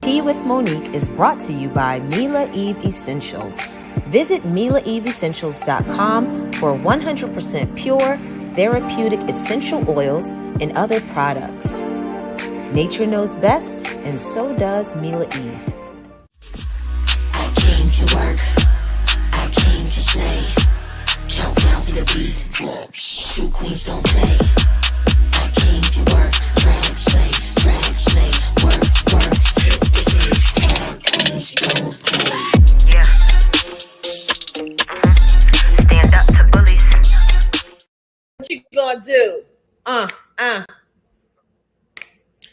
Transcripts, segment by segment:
Tea with Monique is brought to you by Mila Eve Essentials. Visit MilaEveEssentials.com for 100% pure, therapeutic essential oils and other products. Nature knows best, and so does Mila Eve. I came to work. I came to slay. Countdown to the beat drops. True queens don't play. I came to work. Drag, slay, work. This is hard queens don't play. Yeah. Stand up to bullies. What you gonna do?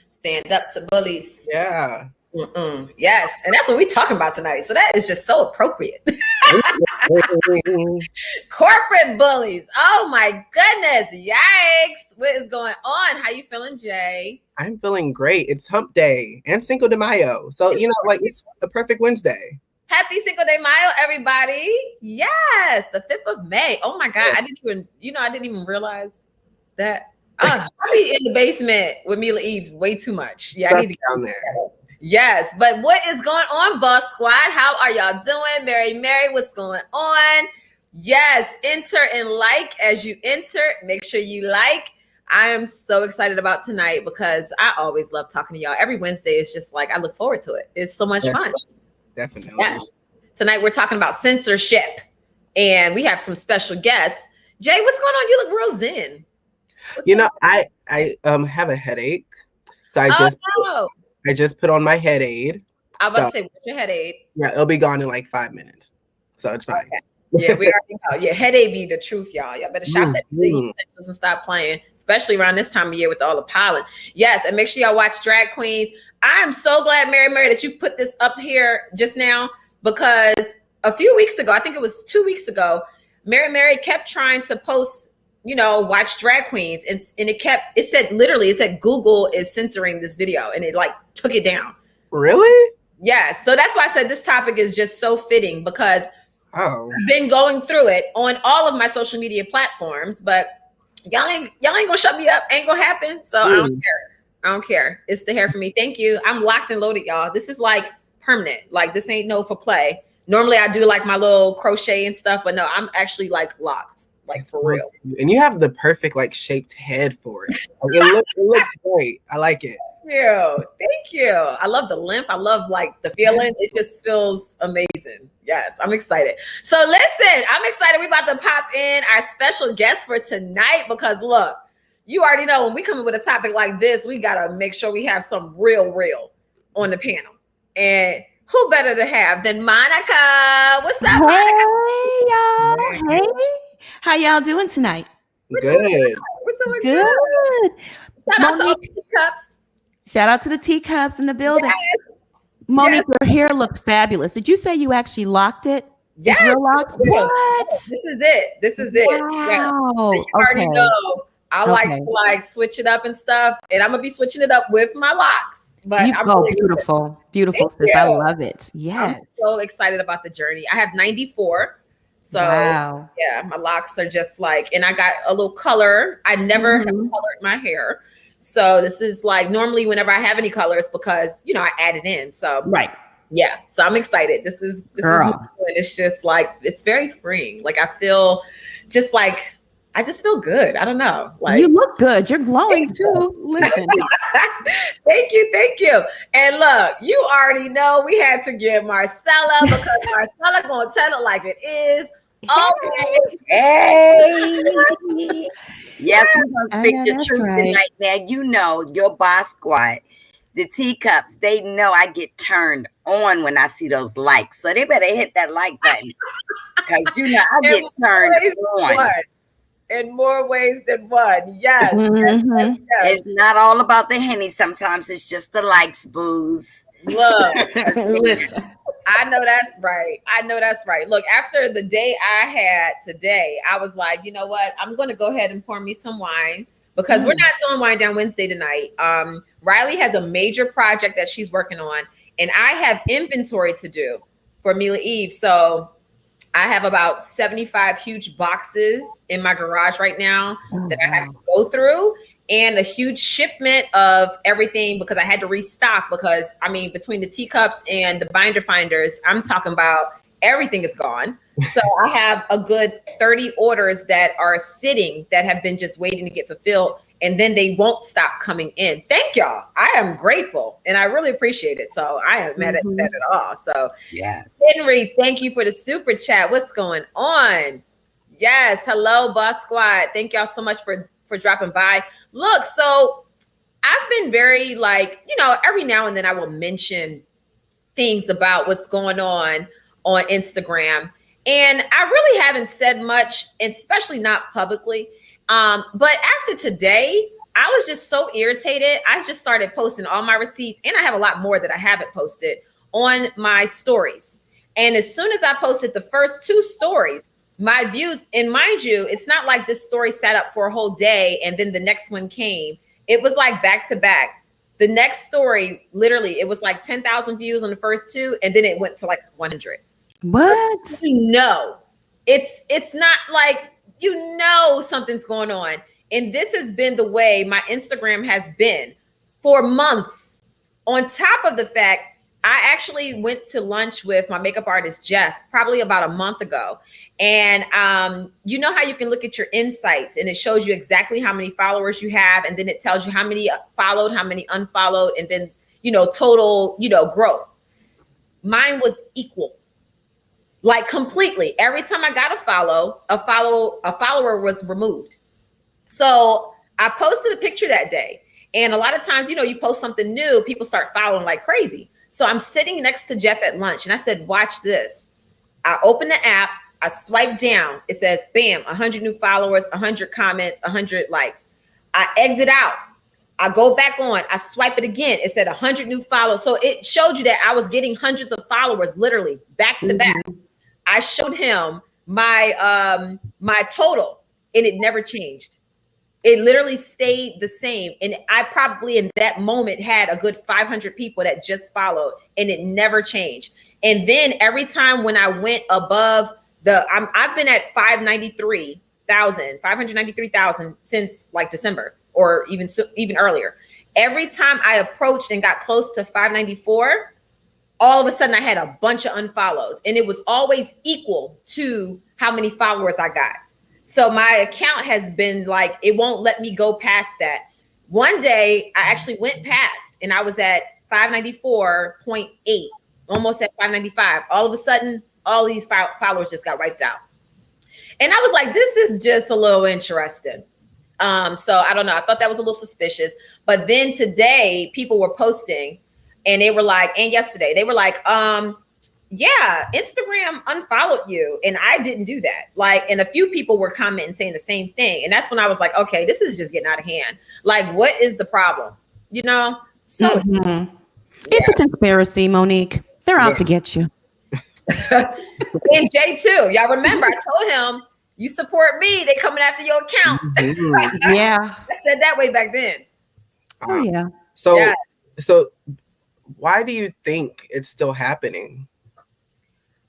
Stand up to bullies. Yeah. Yes, and that's what we're talking about tonight. So that is just so appropriate. Corporate bullies. Oh my goodness. Yikes. What is going on? How you feeling, Jay? I'm feeling great. It's hump day and Cinco de Mayo. So, it's the perfect Wednesday. Happy Cinco de Mayo, everybody. Yes, the 5th of May. Oh my God. Yeah. I didn't even realize that. I be in the basement with Mila Eve way too much. Yeah, I need to down there. Yes, but what is going on, Boss Squad? How are y'all doing? Mary, what's going on? Yes, enter and like as you enter. Make sure you like. I am so excited about tonight because I always love talking to y'all. Every Wednesday is just like, I look forward to it. It's so much fun. Definitely. Yeah. Tonight we're talking about censorship and we have some special guests. Jay, what's going on? You look real zen. I have a headache. So I just put on my head aid. I was about to say, what's your head aid? Yeah, it'll be gone in like 5 minutes. So it's fine. Okay. Yeah, we already know. Yeah, head aid be the truth, y'all. Y'all better shop that and stop playing, especially around this time of year with all the pollen. Yes, and make sure y'all watch Drag Queens. I am so glad, Mary, that you put this up here just now because a few weeks ago, I think it was 2 weeks ago, Mary kept trying to post, watch Drag Queens, and it said Google is censoring this video, and it like took it down. Really? Yeah. So that's why I said this topic is just so fitting because I've been going through it on all of my social media platforms, but y'all ain't gonna shut me up. Ain't gonna happen. So I don't care. It's the hair for me. Thank you. I'm locked and loaded, y'all. This is like permanent. Like this ain't no for play. Normally I do like my little crochet and stuff, but no, I'm actually like locked. Like for real. And you have the perfect like shaped head for it. It looks great. I like it. Thank you. I love the length. I love like the feeling. It just feels amazing. Yes, I'm excited. So listen, I'm excited. We're about to pop in our special guest for tonight because look, you already know when we come in with a topic like this, we got to make sure we have some real on the panel. And who better to have than Monica? What's up, Monica? Hey, y'all. Hey. How y'all doing tonight? Good. We're doing good. Shout out to all the teacups. Shout out to the teacups in the building. Yes. Monique, your hair looks fabulous. Did you say you actually locked it? Yes. It's real locked? What? This is it. Wow. Yeah. So you already know I like to switch it up and stuff. And I'm going to be switching it up with my locks. But beautiful. Beautiful, sis. I love it. Yes. I'm so excited about the journey. I have 94. So yeah, my locks are just like, and I got a little color. I never have colored my hair. So this is like normally whenever I have any colors because, I add it in. So yeah. So I'm excited. This is new, and it's just like, it's very freeing. Like I feel just like, I just feel good. I don't know. Like you look good. You're glowing too. Listen. Thank you. And look, you already know we had to get Marcella because Marcella gonna tell it like it is. Okay. Hey. Yes, we're gonna speak the truth tonight, man. You know, your boss squad, the teacups, they know I get turned on when I see those likes. So they better hit that like button. Because I get turned on. In more ways than one. Yes. Yes. It's not all about the Henny. Sometimes it's just the likes, booze. Look, listen. I know that's right. Look, after the day I had today, I was like, you know what? I'm going to go ahead and pour me some wine because we're not doing Wine Down Wednesday tonight. Riley has a major project that she's working on, and I have inventory to do for Mila Eve. So I have about 75 huge boxes in my garage right now that I have to go through. and a huge shipment of everything because I had to restock because I mean, between the teacups and the binder finders, I'm talking about everything is gone. So I have a good 30 orders that are sitting that have been just waiting to get fulfilled. And then they won't stop coming in. Thank y'all. I am grateful and I really appreciate it. So I am mad at that at all. So yes. Henry, thank you for the super chat. What's going on? Yes. Hello, Boss Squad. Thank y'all so much for dropping by. Look, so I've been very like, you know, every now and then I will mention things about what's going on Instagram. And I really haven't said much, especially not publicly. But after today, I was just so irritated. I just started posting all my receipts, and I have a lot more that I haven't posted on my stories. And as soon as I posted the first 2 stories, my views, and mind you, it's not like this story sat up for a whole day and then the next one came. It was like back to back. The next story, literally, it was like 10,000 views on the first 2, and then it went to like 100. What? You know, it's not like, you know, something's going on. And this has been the way my Instagram has been for months. On top of the fact, I actually went to lunch with my makeup artist, Jeff, probably about a month ago. And you know how you can look at your insights and it shows you exactly how many followers you have. And then it tells you how many followed, how many unfollowed, and then, you know, total, you know, growth. Mine was equal. Like completely. Every time I got a follower was removed. So I posted a picture that day. And a lot of times, you know, you post something new, people start following like crazy. So I'm sitting next to Jeff at lunch and I said, watch this. I open the app, I swipe down. It says, bam, 100 new followers, 100 comments, 100 likes. I exit out. I go back on, I swipe it again. It said 100 new followers. So it showed you that I was getting hundreds of followers, literally back to back. I showed him my my total and it never changed. It literally stayed the same. And I probably in that moment had a good 500 people that just followed and it never changed. And then every time when I went above I've been at 593,000 since like December or even earlier. Every time I approached and got close to 594, all of a sudden I had a bunch of unfollows and it was always equal to how many followers I got. So my account has been like, it won't let me go past that. One day I actually went past and I was at 594.8, almost at 595. All of a sudden, all these followers just got wiped out. And I was like, this is just a little interesting. So I don't know. I thought that was a little suspicious. But then today people were posting and they were like, and yesterday they were like, yeah, Instagram unfollowed you. And I didn't do that. Like, and a few people were commenting saying the same thing. And that's when I was like, okay, this is just getting out of hand. Like, what is the problem? You know? So it's a conspiracy, Monique. They're out to get you. And Jay too. Y'all remember, I told him, you support me, they coming after your account. Yeah. I said that way back then. Oh, yeah. So, Yes. so why do you think it's still happening?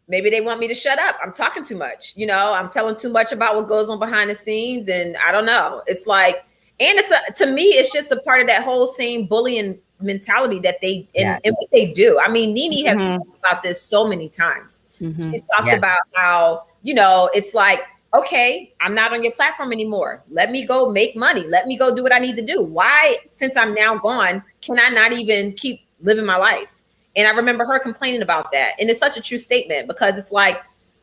Maybe they want me to shut up. I'm talking too much. You know, I'm telling too much about what goes on behind the scenes. And I don't know. It's like, and to me, it's just a part of that whole same bullying mentality that they, and what they do. I mean, Nene has talked about this so many times. She's talked about how, you know, it's like, okay, I'm not on your platform anymore. Let me go make money. Let me go do what I need to do. Why, since I'm now gone, can I not even keep living my life? And I remember her complaining about that. And it's such a true statement because it's like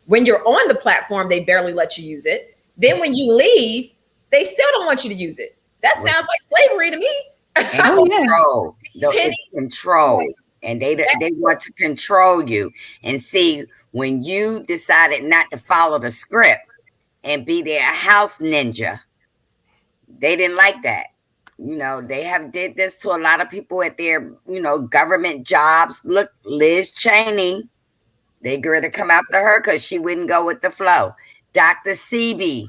when you're on the platform, they barely let you use it. Then when you leave, they still don't want you to use it. That sounds like slavery to me. Control. It's control. And they want to control you. And see, when you decided not to follow the script and be their house ninja, they didn't like that. You know, they have did this to a lot of people at their, you know, government jobs. Look, Liz Cheney, they going to come after her because she wouldn't go with the flow. Dr. Sebi,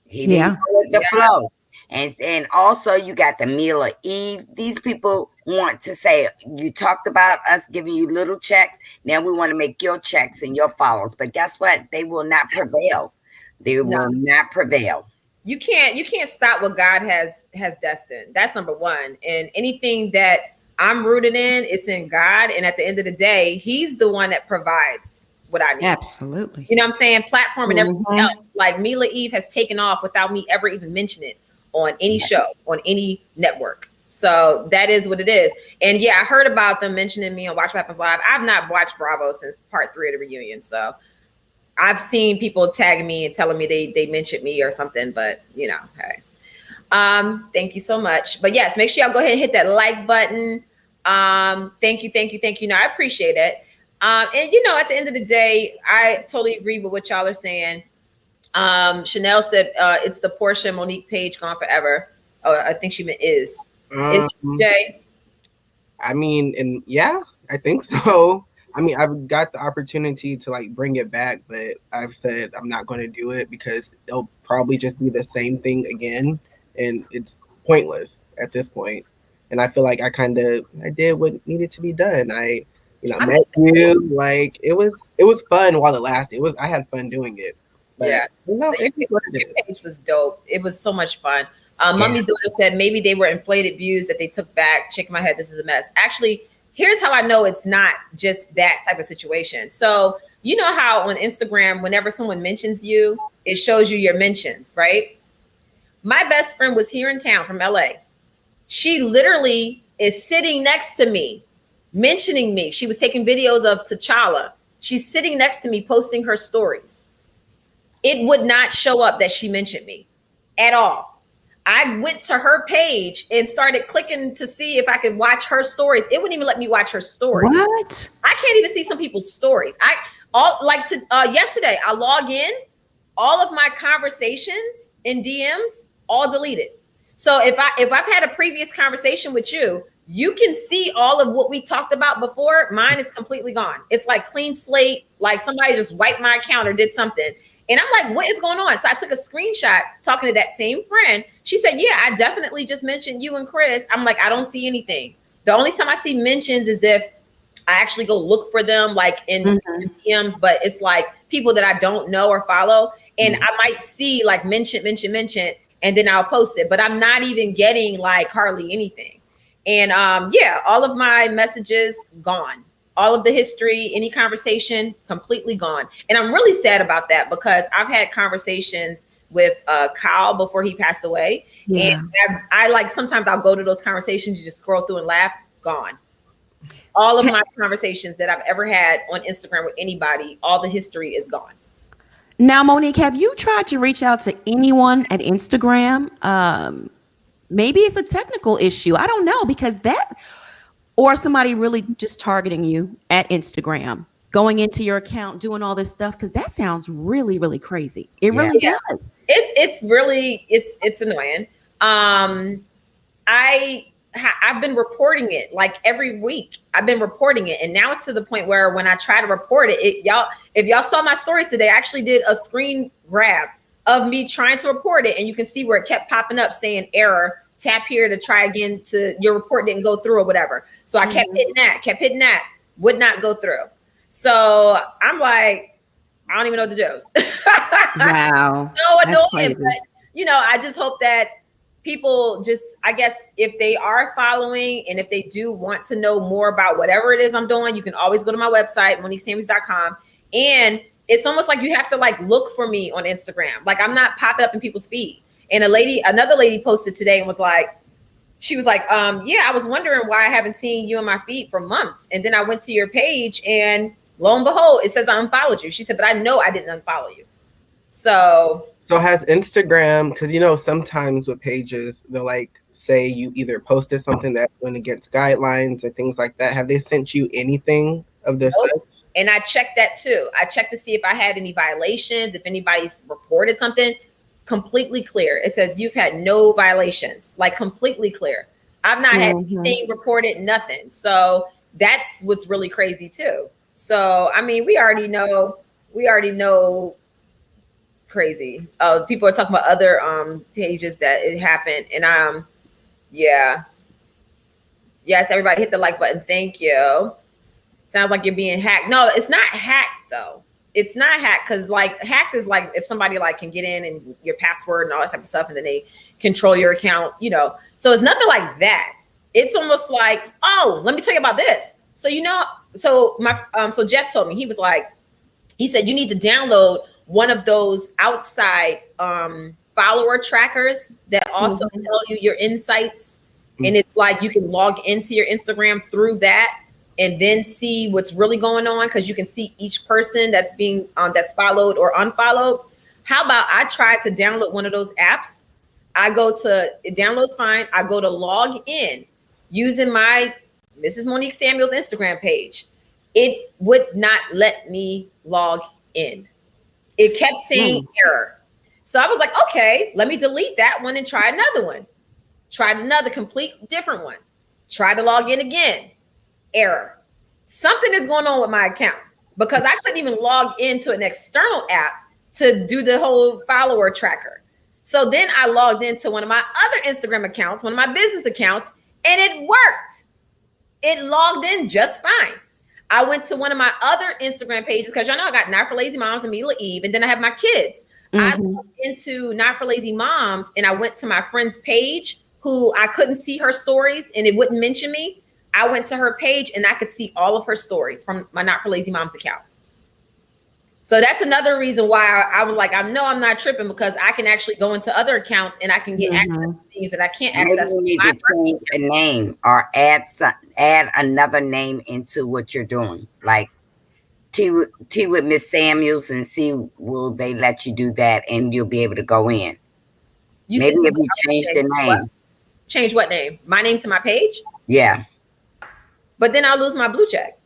he didn't go with the flow. And also you got the Mila Eve. These people want to say, you talked about us giving you little checks. Now we want to make your checks and your followers. But guess what? They will not prevail. They will not prevail. you can't stop what God has destined. That's number one. And anything that I'm rooted in, it's in God. And at the end of the day, He's the one that provides what I need. Absolutely. You know what I'm saying? Platform and everything else. Like Mila Eve has taken off without me ever even mentioning it on any show, on any network. So that is what it is. And yeah, I heard about them mentioning me on Watch What Happens Live. I've not watched Bravo since part 3 of the reunion. So I've seen people tagging me and telling me they mentioned me or something, but you know, hey. Thank you so much. But yes, make sure y'all go ahead and hit that like button. Thank you. No, I appreciate it. And you know, at the end of the day, I totally agree with what y'all are saying. Chanel said it's the Portia Monique page gone forever. Oh, I think she meant is Jay. I mean, and yeah, I think so. I mean, I've got the opportunity to like bring it back, but I've said I'm not going to do it because it'll probably just be the same thing again, and it's pointless at this point. And I feel like I did what needed to be done. I met you. Like it was fun while it lasted. I had fun doing it. But, yeah, your page was dope. It was so much fun. Mummy's daughter said maybe they were inflated views that they took back. Shaking my head, this is a mess. Actually, here's how I know it's not just that type of situation. So you know how on Instagram, whenever someone mentions you, it shows you your mentions, right? My best friend was here in town from LA. She literally is sitting next to me, mentioning me. She was taking videos of T'Challa. She's sitting next to me, posting her stories. It would not show up that she mentioned me at all. I went to her page and started clicking to see if I could watch her stories. It wouldn't even let me watch her stories. What? I can't even see some people's stories. Yesterday, I log in, all of my conversations in DMs, all deleted. So if I've had a previous conversation with you, you can see all of what we talked about before. Mine is completely gone. It's like clean slate, like somebody just wiped my account or did something. And I'm like, what is going on? So I took a screenshot talking to that same friend. She said, yeah, I definitely just mentioned you and Chris. I'm like, I don't see anything. The only time I see mentions is if I actually go look for them like in DMs, but it's like people that I don't know or follow. And I might see like mention, and then I'll post it. But I'm not even getting like hardly anything. And all of my messages gone. All of the history, any conversation, completely gone. And I'm really sad about that because I've had conversations with Kyle before he passed away. Yeah. And I like, sometimes I'll go to those conversations, you just scroll through and laugh, gone. All of my conversations that I've ever had on Instagram with anybody, all the history is gone. Now, Monique, have you tried to reach out to anyone at Instagram? Maybe it's a technical issue. I don't know, because or somebody really just targeting you at Instagram, going into your account, doing all this stuff, because that sounds really, really crazy. It really does. It's really annoying. I've been reporting it like every week. I've been reporting it, and now it's to the point where when I try to report it, if y'all saw my stories today, I actually did a screen grab of me trying to report it, and you can see where it kept popping up saying error. Tap here to try again, to your report didn't go through or whatever. So I kept hitting that, would not go through. So I'm like, I don't even know what to do. Wow. So annoying, but I just hope that people just, I guess if they are following and if they do want to know more about whatever it is I'm doing, you can always go to my website, MoniqueSamuels.com. And it's almost like you have to like look for me on Instagram. Like I'm not popping up in people's feed. And another lady posted today and was like, I was wondering why I haven't seen you in my feed for months. And then I went to your page and lo and behold, it says I unfollowed you. She said, but I know I didn't unfollow you. So has Instagram, because sometimes with pages, they'll like say you either posted something that went against guidelines or things like that. Have they sent you anything of this? Nope. And I checked that too. I checked to see if I had any violations, if anybody's reported something. Completely clear. It says you've had no violations, like completely clear. I've not had anything reported, nothing. So that's what's really crazy too. So, I mean, we already know crazy. People are talking about other pages that it happened. And yes, everybody hit the like button. Thank you. Sounds like you're being hacked. No, it's not hacked though. it's not hacked, because like hacked is like if somebody like can get in and your password and all that type of stuff, and then they control your account, you know. So it's nothing like that. It's almost like, oh, let me tell you about this. So you know, so so Jeff told me, he was like, he said you need to download one of those outside follower trackers that also tell you your insights, and it's like you can log into your Instagram through that, and then see what's really going on, because you can see each person that's being that's followed or unfollowed. How about I tried to download one of those apps? I go to, it downloads fine. I go to log in using my Mrs. Monique Samuel's Instagram page. It would not let me log in. It kept saying error. So I was like, okay, let me delete that one and try another one. Tried another complete different one. Tried to log in again. Error. Something is going on with my account, because I couldn't even log into an external app to do the whole follower tracker. So then I logged into one of my other Instagram accounts, one of my business accounts, and it worked. It logged in just fine. I went to one of my other Instagram pages, because y'all know I got Not for Lazy Moms and Mila Eve, and then I have my kids. I logged into Not for Lazy Moms, and I went to my friend's page who I couldn't see her stories and it wouldn't mention me. I went to her page and I could see all of her stories from my Not for Lazy Moms account. So that's another reason why I was like, I know I'm not tripping, because I can actually go into other accounts and I can get access to things that I can't access. Maybe you need to change the name or add another name into what you're doing, like Tea with Miss Samuels, and see will they let you do that, and you'll be able to go in. Maybe if you change the name. Change what name? My name to my page? Yeah. But then I'll lose my blue check.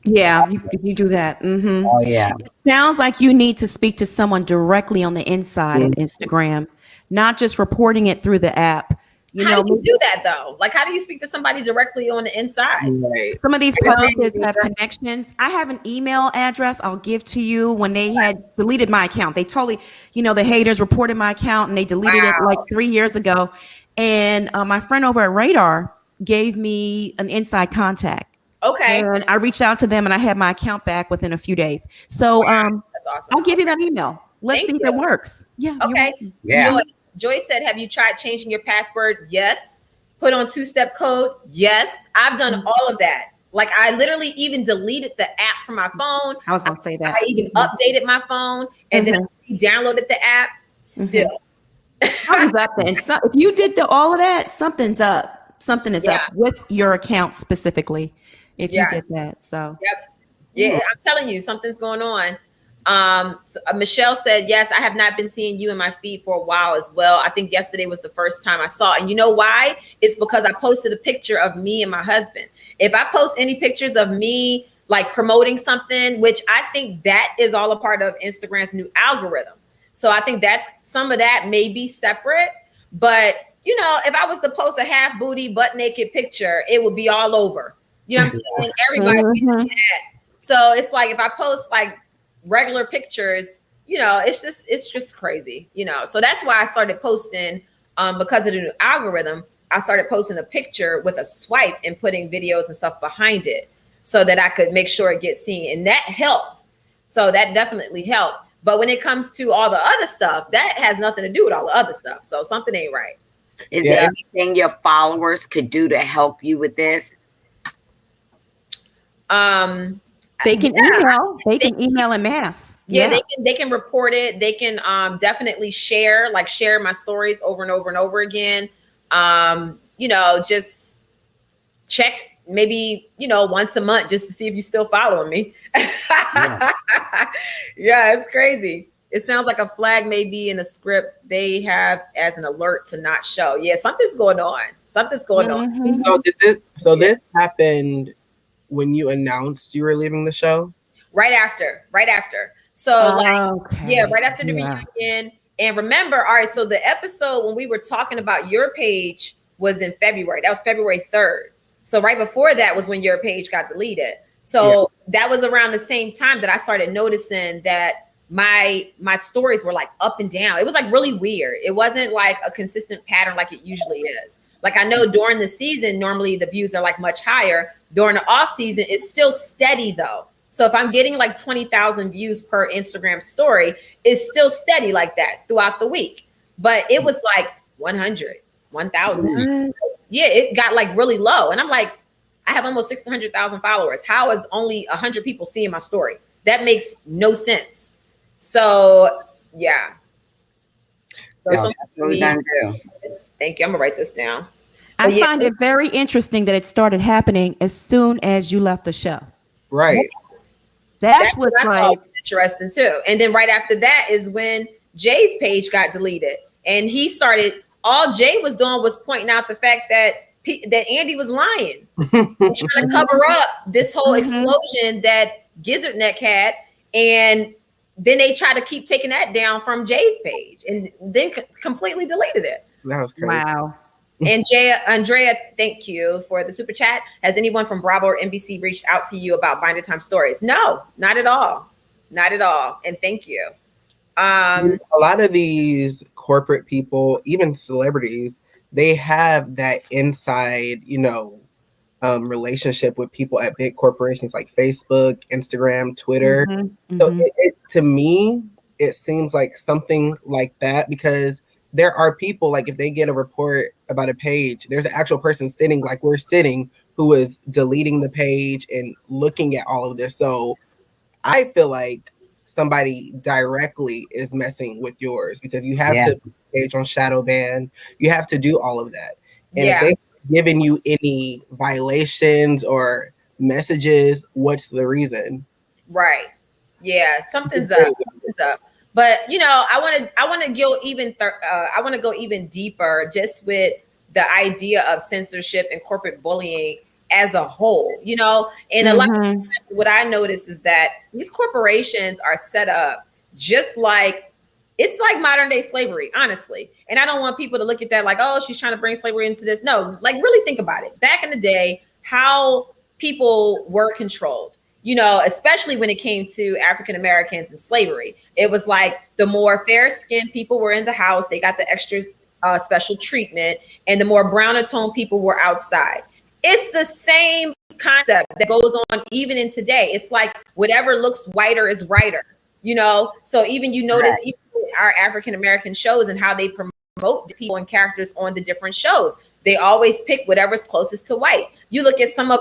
Yeah, you do that. Oh, yeah. It sounds like you need to speak to someone directly on the inside of Instagram, not just reporting it through the app. How do you do that though? Like, how do you speak to somebody directly on the inside? Right. Some of these posts have connections. I have an email address I'll give to you. When they had deleted my account, they totally, the haters reported my account and they deleted it like 3 years ago. And my friend over at Radar gave me an inside contact. Okay. And I reached out to them and I had my account back within a few days. So That's awesome. I'll give you that email. Let's see if it works. Yeah. Okay. Yeah. Joy said, have you tried changing your password? Yes. Put on 2-step code? Yes. I've done all of that. Like, I literally even deleted the app from my phone. I was going to say that. I even updated my phone, and then I downloaded the app. Still. Something's up then. If you did all of that, something's up. Something is up with your account specifically. If you did that. So. Yep. Yeah, I'm telling you, something's going on. Michelle said, yes, I have not been seeing you in my feed for a while as well. I think yesterday was the first time I saw it. And you know why? It's because I posted a picture of me and my husband. If I post any pictures of me, like promoting something, which I think that is all a part of Instagram's new algorithm. So I think that's some of that may be separate. But, if I was to post a half booty, butt naked picture, it would be all over. You know what I'm saying? Everybody would see that. So it's like, if I post like regular pictures, it's just crazy, so that's why I started posting, because of the new algorithm. I started posting a picture with a swipe and putting videos and stuff behind it so that I could make sure it gets seen, and that helped. So that definitely helped. But when it comes to all the other stuff, that has nothing to do with all the other stuff. So something ain't right. Is there anything your followers could do to help you with this? They can email. They can email en masse. Yeah, they can report it. They can definitely share my stories over and over and over again. Just check maybe once a month just to see if you're still following me. Yeah, it's crazy. It sounds like a flag may be in a script they have as an alert to not show. Yeah, something's going on. On. So this happened when you announced you were leaving the show? Right after. So right after the reunion. And remember, all right, so the episode when we were talking about your page was in February. That was February 3rd. So right before that was when your page got deleted. So that was around the same time that I started noticing that my stories were like up and down. It was like really weird. It wasn't like a consistent pattern like it usually is. Like, I know during the season, normally the views are like much higher. During the off season, it's still steady though. So if I'm getting like 20,000 views per Instagram story, it's still steady like that throughout the week. But it was like 100, 1,000. Yeah, it got like really low. And I'm like, I have almost 600,000 followers. How is only 100 people seeing my story? That makes no sense. So yeah. So thank you. I'm gonna write this down. I find it very interesting that it started happening as soon as you left the show. Right. That's what's like interesting too. And then right after that is when Jay's page got deleted, and he started. All Jay was doing was pointing out the fact that Andy was lying, and trying to cover up this whole explosion that Gizzard Neck had, and then they tried to keep taking that down from Jay's page, and then completely deleted it. That was crazy. Wow. And Andrea, thank you for the super chat. Has anyone from Bravo or NBC reached out to you about Bindertime stories? No, not at all. Not at all. And thank you. A lot of these corporate people, even celebrities, they have that inside, relationship with people at big corporations like Facebook, Instagram, Twitter. So to me, it seems like something like that, because there are people, like if they get a report about a page, there's an actual person sitting like we're sitting who is deleting the page and looking at all of this. So I feel like somebody directly is messing with yours, because you have to page on shadow ban. You have to do all of that. And if they've given you any violations or messages, what's the reason? Right. Yeah. Something's up. Something's up. But I want to go even deeper, just with the idea of censorship and corporate bullying as a whole, and a lot of times what I notice is that these corporations are set up just like it's like modern day slavery, honestly. And I don't want people to look at that like, oh, she's trying to bring slavery into this. No, like really think about it. Back in the day, how people were controlled. Especially when it came to African Americans and slavery, it was like the more fair-skinned people were in the house, they got the extra special treatment, and the more browner toned people were outside. It's the same concept that goes on even in today. It's like whatever looks whiter is righter, So even notice even our African American shows and how they promote the people and characters on the different shows, they always pick whatever's closest to white. You look at some of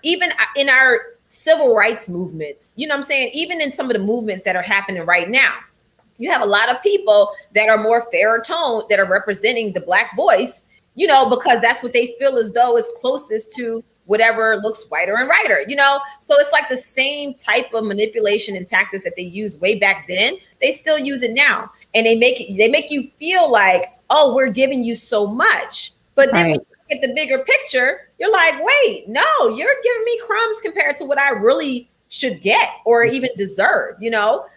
even in our civil rights movements, what I'm saying? Even in some of the movements that are happening right now, you have a lot of people that are more fairer toned that are representing the Black voice, because that's what they feel as though is closest to whatever looks whiter and righter, So it's like the same type of manipulation and tactics that they used way back then. They still use it now, and they make you feel like, oh, we're giving you so much, but then when you look at the bigger picture, you're like, wait, no, you're giving me crumbs compared to what I really should get or even deserve,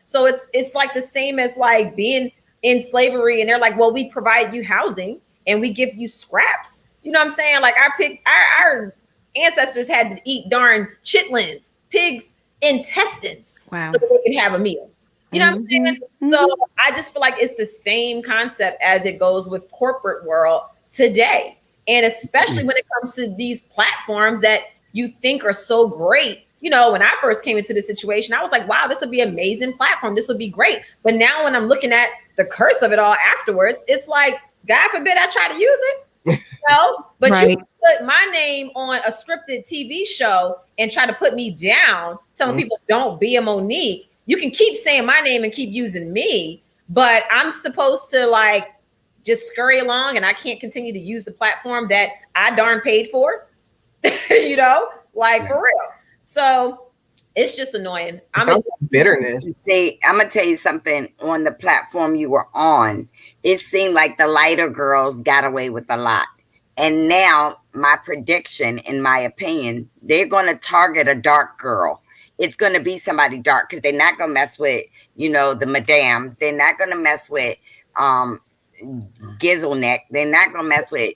So it's like the same as like being in slavery, and they're like, well, we provide you housing and we give you scraps. You know what I'm saying? Like our ancestors had to eat darn chitlins, pigs' intestines, so that they could have a meal. You know what I'm saying? So I just feel like it's the same concept as it goes with corporate world today. And especially when it comes to these platforms that you think are so great. When I first came into this situation, I was like, wow, this would be an amazing platform. This would be great. But now when I'm looking at the curse of it all afterwards, it's like, God forbid I try to use it. But you put my name on a scripted TV show and try to put me down, telling people don't be a Monique. You can keep saying my name and keep using me, but I'm supposed to like just scurry along, and I can't continue to use the platform that I darn paid for, for real. So it's just annoying. Bitterness. See, I'm gonna tell you something. On the platform you were on, it seemed like the lighter girls got away with a lot. And now my prediction, in my opinion, they're gonna target a dark girl. It's gonna be somebody dark, because they're not gonna mess with, the madame. They're not gonna mess with Gizzleneck. They're not gonna mess with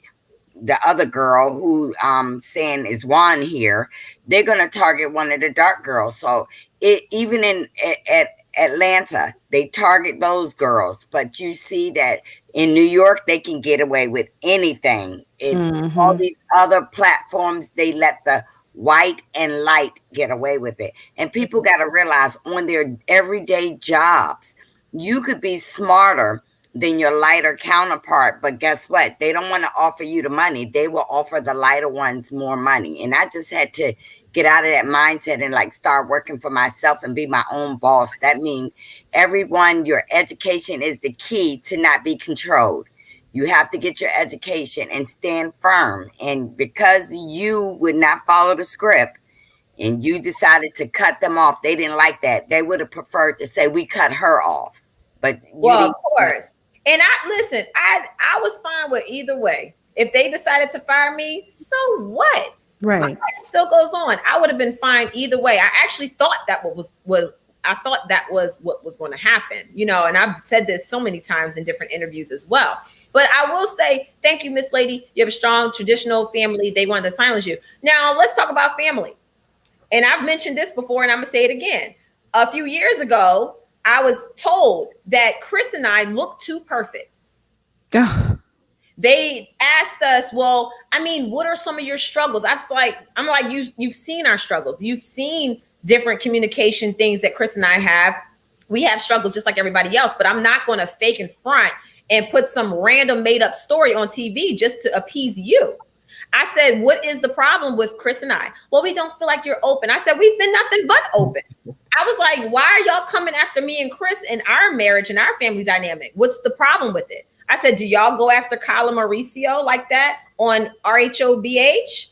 the other girl who saying is Juan here. They're gonna target one of the dark girls. So even at Atlanta, they target those girls. But you see that in New York, they can get away with anything. In all these other platforms, they let the White and light get away with it. And people got to realize on their everyday jobs, you could be smarter than your lighter counterpart. But guess what? They don't want to offer you the money. They will offer the lighter ones more money. And I just had to get out of that mindset and like start working for myself and be my own boss. That means everyone, your education is the key to not be controlled. You have to get your education and stand firm. And because you would not follow the script and you decided to cut them off, they didn't like that. They would have preferred to say, we cut her off. But well, of course. And I was fine with either way. If they decided to fire me, so what? Right. My life still goes on. I would have been fine either way. I actually thought that was what was going to happen, you know, and I've said this so many times in different interviews as well. But I will say, thank you, Miss Lady. You have a strong traditional family. They wanted to silence you. Now let's talk about family. And I've mentioned this before, and I'm gonna say it again. A few years ago, I was told that Chris and I look too perfect. They asked us, well, I mean, what are some of your struggles? I'm like, you've seen our struggles. You've seen different communication things that Chris and I have. We have struggles just like everybody else, but I'm not going to fake and front and put some random made up story on TV just to appease you. I said, what is the problem with Chris and I? Well, we don't feel like you're open. I said, we've been nothing but open. I was like, why are y'all coming after me and Chris in our marriage and our family dynamic? What's the problem with it? I said, do y'all go after Kyla Mauricio like that on RHOBH?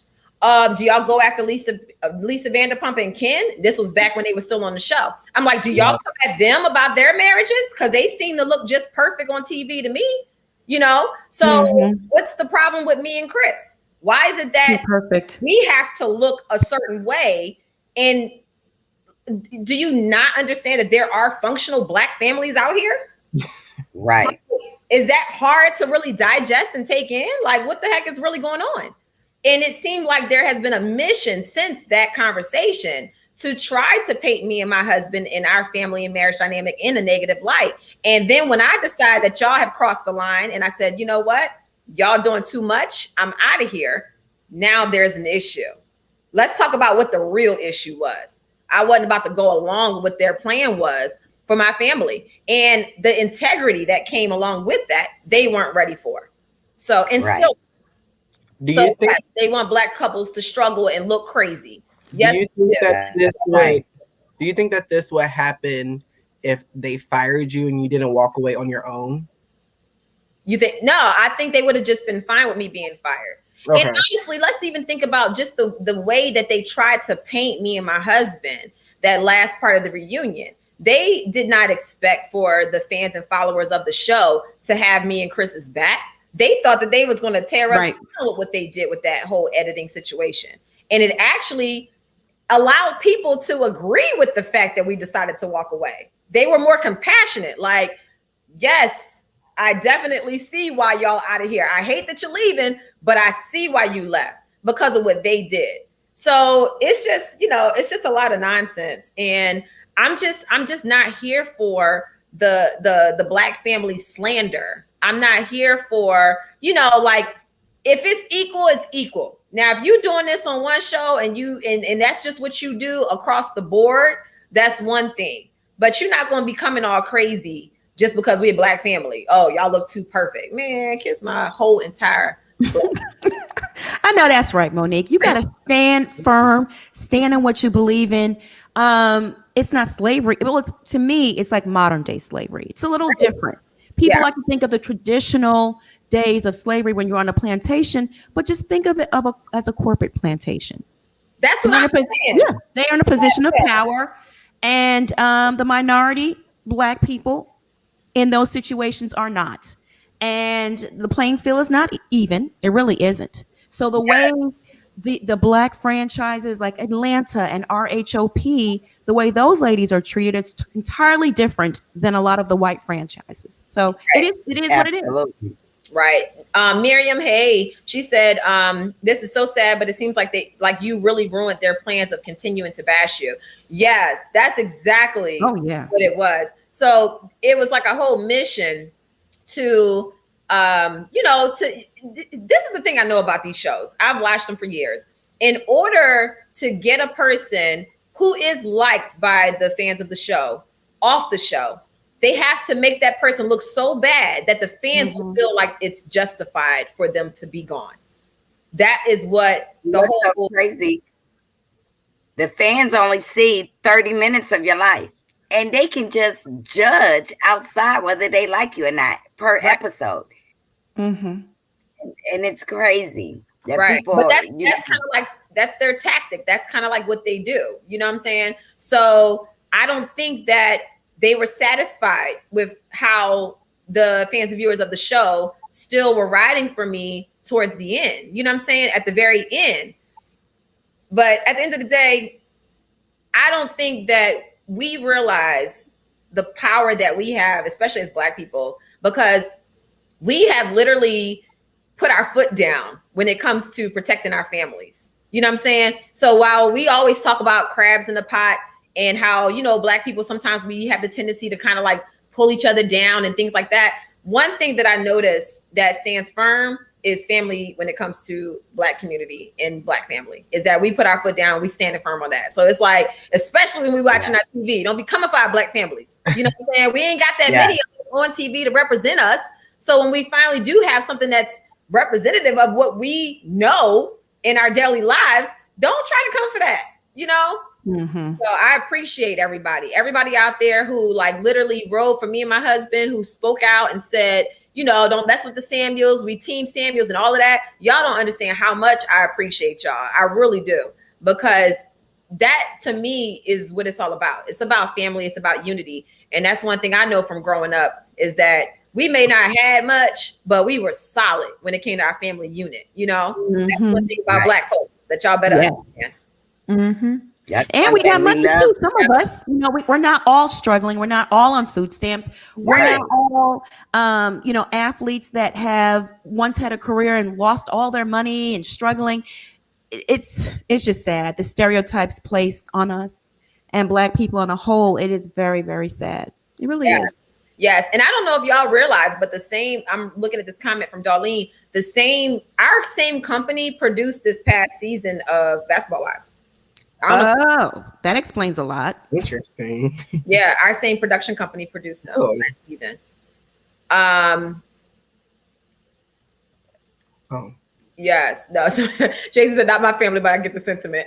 Do y'all go after Lisa Vanderpump and Ken? This was back when they were still on the show. I'm like, do y'all come at them about their marriages? Because they seem to look just perfect on TV to me, you know? So what's the problem with me and Chris? Why is it that we have to look a certain way? And do you not understand that there are functional Black families out here? Right. Is that hard to really digest and take in? Like, what the heck is really going on? And it seemed like there has been a mission since that conversation to try to paint me and my husband and our family and marriage dynamic in a negative light. And then when I decide that y'all have crossed the line and I said, you know what? Y'all doing too much. I'm out of here. Now there's an issue. Let's talk about what the real issue was. I wasn't about to go along with what their plan was for my family, and the integrity that came along with that, they weren't ready for. So, and still, yes, they want Black couples to struggle and look crazy. Yes. Do you think that this would happen if they fired you and you didn't walk away on your own? You think? No, I think they would have just been fine with me being fired. Okay. And honestly, let's even think about just the way that they tried to paint me and my husband that last part of the reunion. They did not expect for the fans and followers of the show to have me and Chris's back. They thought that they was going to tear us down with what they did with that whole editing situation. And it actually allowed people to agree with the fact that we decided to walk away. They were more compassionate. Like, yes, I definitely see why y'all out of here. I hate that you're leaving, but I see why you left because of what they did. So it's just, you know, it's just a lot of nonsense. And I'm just not here for the Black family slander. I'm not here for, you know, like, if it's equal, it's equal. Now, if you're doing this on one show and and that's just what you do across the board, that's one thing. But you're not going to be coming all crazy just because we're a Black family. Oh, y'all look too perfect. Man, kiss my whole entire I know that's right, Monique. You got to stand firm, stand in what you believe in. It's not slavery. Well, to me, it's like modern day slavery. It's a little different. People like to think of the traditional days of slavery when you're on a plantation, but just think of it as a corporate plantation. That's what I'm saying. Yeah, they are in a position of power, and the minority Black people in those situations are not. And the playing field is not even. It really isn't. So the way the Black franchises like Atlanta and RHOP, the way those ladies are treated is entirely different than a lot of the white franchises. So it is what it is. Right. Miriam Hay, she said, this is so sad, but it seems like you really ruined their plans of continuing to bash you. Yes, that's exactly what it was. So it was like a whole mission to, this is the thing I know about these shows. I've watched them for years. In order to get a person who is liked by the fans of the show off the show, they have to make that person look so bad that the fans will feel like it's justified for them to be gone. That is what the whole crazy. The fans only see 30 minutes of your life, and they can just judge outside whether they like you or not per episode. And it's crazy. That people, but that's kind of like, that's their tactic. That's kind of like what they do. You know what I'm saying? So I don't think that they were satisfied with how the fans and viewers of the show still were riding for me towards the end. You know what I'm saying? At the very end. But at the end of the day, I don't think that we realize the power that we have, especially as Black people, because we have literally put our foot down when it comes to protecting our families. You know what I'm saying? So while we always talk about crabs in the pot and how, you know, Black people, sometimes we have the tendency to kind of like pull each other down and things like that. One thing that I noticed that stands firm is family when it comes to Black community and Black family, is that we put our foot down, we stand firm on that. So it's like, especially when we watching our TV, don't be coming for our Black families. You know what I'm saying? We ain't got that many on TV to represent us. So when we finally do have something that's representative of what we know in our daily lives, don't try to come for that, you know? So I appreciate everybody out there who like literally rode for me and my husband, who spoke out and said, you know, don't mess with the Samuels. We team Samuels and all of that. Y'all don't understand how much I appreciate y'all. I really do. Because that to me is what it's all about. It's about family. It's about unity. And that's one thing I know from growing up, is that we may not have had much, but we were solid when it came to our family unit. You know, that's one thing about Black folks that y'all better understand. And we got money too. Some of us, you know, we're not all struggling. We're not all on food stamps. We're not all, you know, athletes that have once had a career and lost all their money and struggling. It's just sad. The stereotypes placed on us and Black people on a whole. It is very, very sad. It really is. Yes. And I don't know if y'all realize, but the same, I'm looking at this comment from Darlene, our same company produced this past season of Basketball Wives. Oh, that explains a lot. Interesting. Yeah, our same production company produced last season. Yes, no. Jason said, not my family, but I get the sentiment.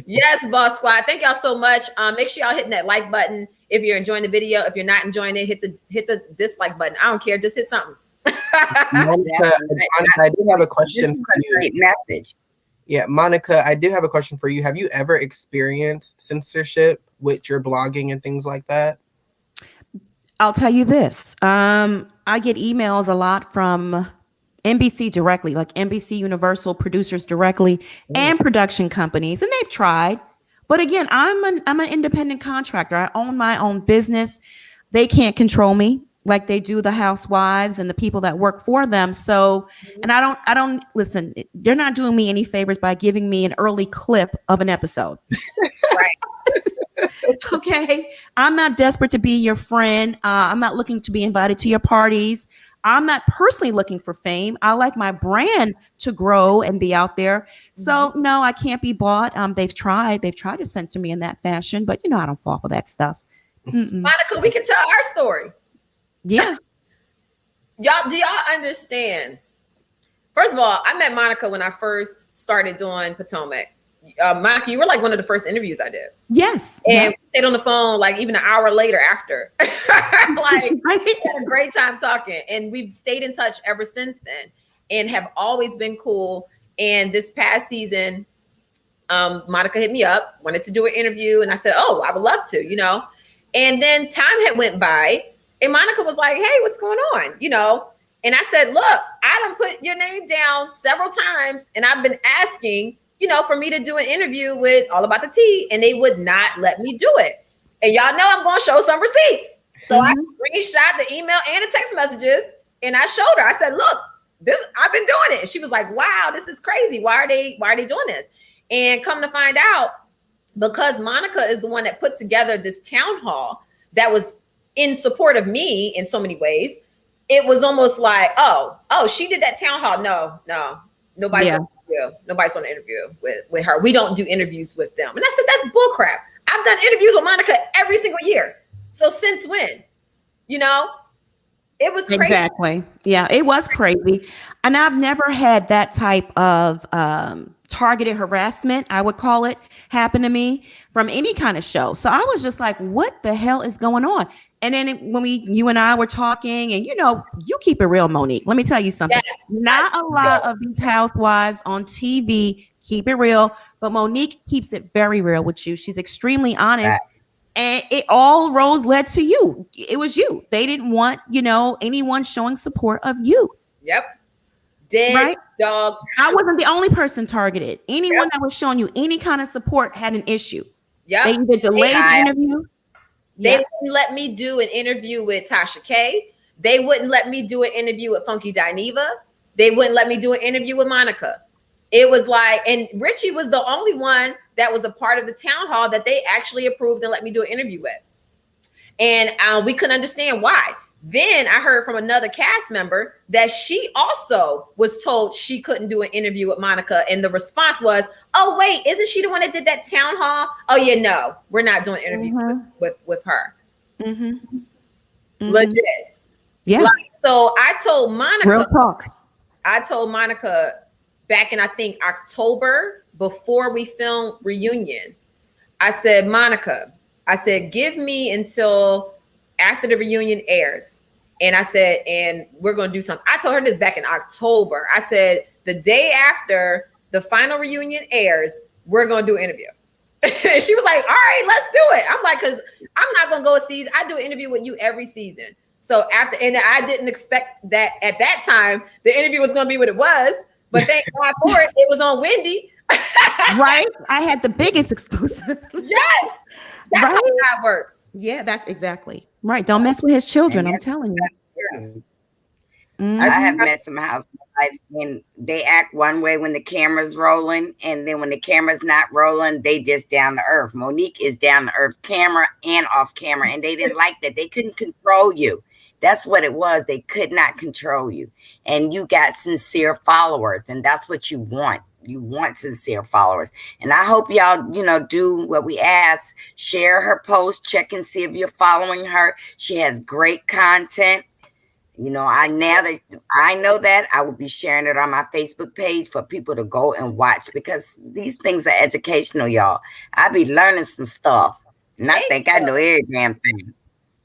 Yes, Boss Squad. Thank y'all so much. Make sure y'all hitting that like button if you're enjoying the video. If you're not enjoying it, hit the dislike button. I don't care. Just hit something. Monica, I do have a question for you. Great message. Yeah, Monica, I do have a question for you. Have you ever experienced censorship with your blogging and things like that? I'll tell you this. I get emails a lot from NBC directly, like NBC Universal producers directly, and production companies, and they've tried. But again, I'm an independent contractor. I own my own business. They can't control me like they do the housewives and the people that work for them. So, and I don't listen, they're not doing me any favors by giving me an early clip of an episode. Okay. I'm not desperate to be your friend. I'm not looking to be invited to your parties. I'm not personally looking for fame. I like my brand to grow and be out there. So no, I can't be bought. They've tried to censor me in that fashion, but you know, I don't fall for that stuff. Monica, we can tell our story. Yeah. Do y'all understand? First of all, I met Monica when I first started doing Potomac. Monica, you were like one of the first interviews I did. Yes. And we stayed on the phone like even an hour later after. Like we had a great time talking. And we've stayed in touch ever since then and have always been cool. And this past season, Monica hit me up, wanted to do an interview. And I said, oh, I would love to, you know. And then time had went by. And Monica was like, hey, what's going on? You know, and I said, look, I done put your name down several times and I've been asking, you know, for me to do an interview with All About the Tea, and they would not let me do it. And y'all know I'm going to show some receipts. So I screenshot the email and the text messages and I showed her. I said, look, I've been doing it. And she was like, wow, this is crazy. Why are they doing this? And come to find out, because Monica is the one that put together this town hall that was in support of me in so many ways, it was almost like, oh, she did that town hall. No, nobody. Yeah. interview. Nobody's on the interview with her. We don't do interviews with them. And I said, that's bullcrap. I've done interviews with Monica every single year. So since when? You know, it was crazy. Exactly. Yeah, it was crazy. And I've never had that type of targeted harassment, I would call it, happen to me from any kind of show. So I was just like, what the hell is going on? And then when you and I were talking, and you know, you keep it real, Monique. Let me tell you something. Yes, Not a lot of these housewives on TV keep it real, but Monique keeps it very real with you. She's extremely honest. Right. And it all roads led to you. It was you. They didn't want, you know, anyone showing support of you. Yep. Dead Right? dog. I wasn't the only person targeted. Anyone that was showing you any kind of support had an issue. Yep. They either delayed the interview. They wouldn't let me do an interview with Tasha K. They wouldn't let me do an interview with Funky Dineva. They wouldn't let me do an interview with Monica. It was like, and Richie was the only one that was a part of the town hall that they actually approved and let me do an interview with. And we couldn't understand why. Then I heard from another cast member that she also was told she couldn't do an interview with Monica. And the response was, oh, wait, isn't she the one that did that town hall? Oh, yeah, no, we're not doing interviews with her. Legit. Yeah. Like, so I told Monica. Real talk. I told Monica back in, I think, October, before we filmed Reunion, I said, Monica, I said, give me until after the reunion airs. And I said, and we're going to do something. I told her this back in October. I said, the day after the final reunion airs, we're going to do an interview. And she was like, all right, let's do it. I'm like, because I'm not going to go a season. I do an interview with you every season. So after, and I didn't expect that at that time, the interview was going to be what it was. But thank God for it. It was on Wendy. Right? I had the biggest exclusive. Yes. That's Right? how God works. Yeah, that's exactly right. Don't mess with his children. I'm telling you. Yes. I have met some housewives and they act one way when the camera's rolling, and then when the camera's not rolling, they just down to earth. Monique is down to earth, camera and off camera, and they didn't like that. They couldn't control you. That's what it was. They could not control you, and you got sincere followers, and that's what you want. You want sincere followers. And I hope y'all, you know, do what we ask. Share her post, check and see if you're following her. She has great content. You know, I know that I will be sharing it on my Facebook page for people to go and watch, because these things are educational, y'all. I be learning some stuff, and I think I know every damn thing.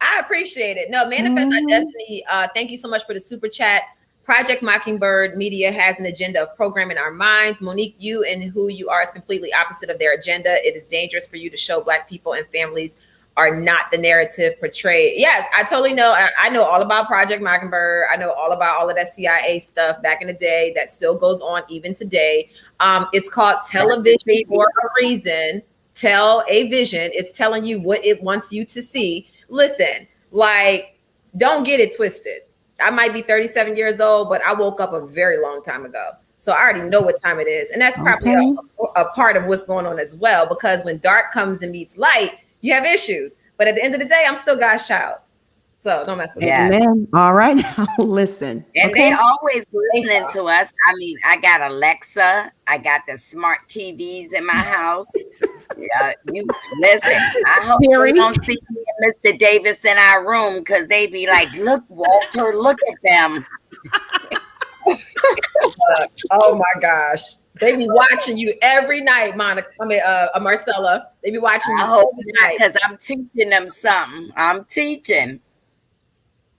I appreciate it. No, Manifest Our Destiny. Thank you so much for the super chat. Project Mockingbird Media has an agenda of programming our minds. Monique, you and who you are is completely opposite of their agenda. It is dangerous for you to show Black people and families are not the narrative portrayed. Yes, I totally know. I know all about Project Mockingbird. I know all about all of that CIA stuff back in the day that still goes on even today. It's called television for a reason. Tell a vision. It's telling you what it wants you to see. Listen, like, don't get it twisted. I might be 37 years old, but I woke up a very long time ago. So I already know what time it is. And that's probably a part of what's going on as well, because when dark comes and meets light, you have issues. But at the end of the day, I'm still God's child. So don't mess with me. Amen. All right. Now listen. And they always listening to us. I mean, I got Alexa. I got the smart TVs in my house. Yeah, you listen. I hope you don't see me and Mr. Davis in our room, because they be like, look, Walter, look at them. Oh my gosh. They be watching you every night, Monica. I mean, Marcella. They be watching you every night. Because I'm teaching them something. I'm teaching.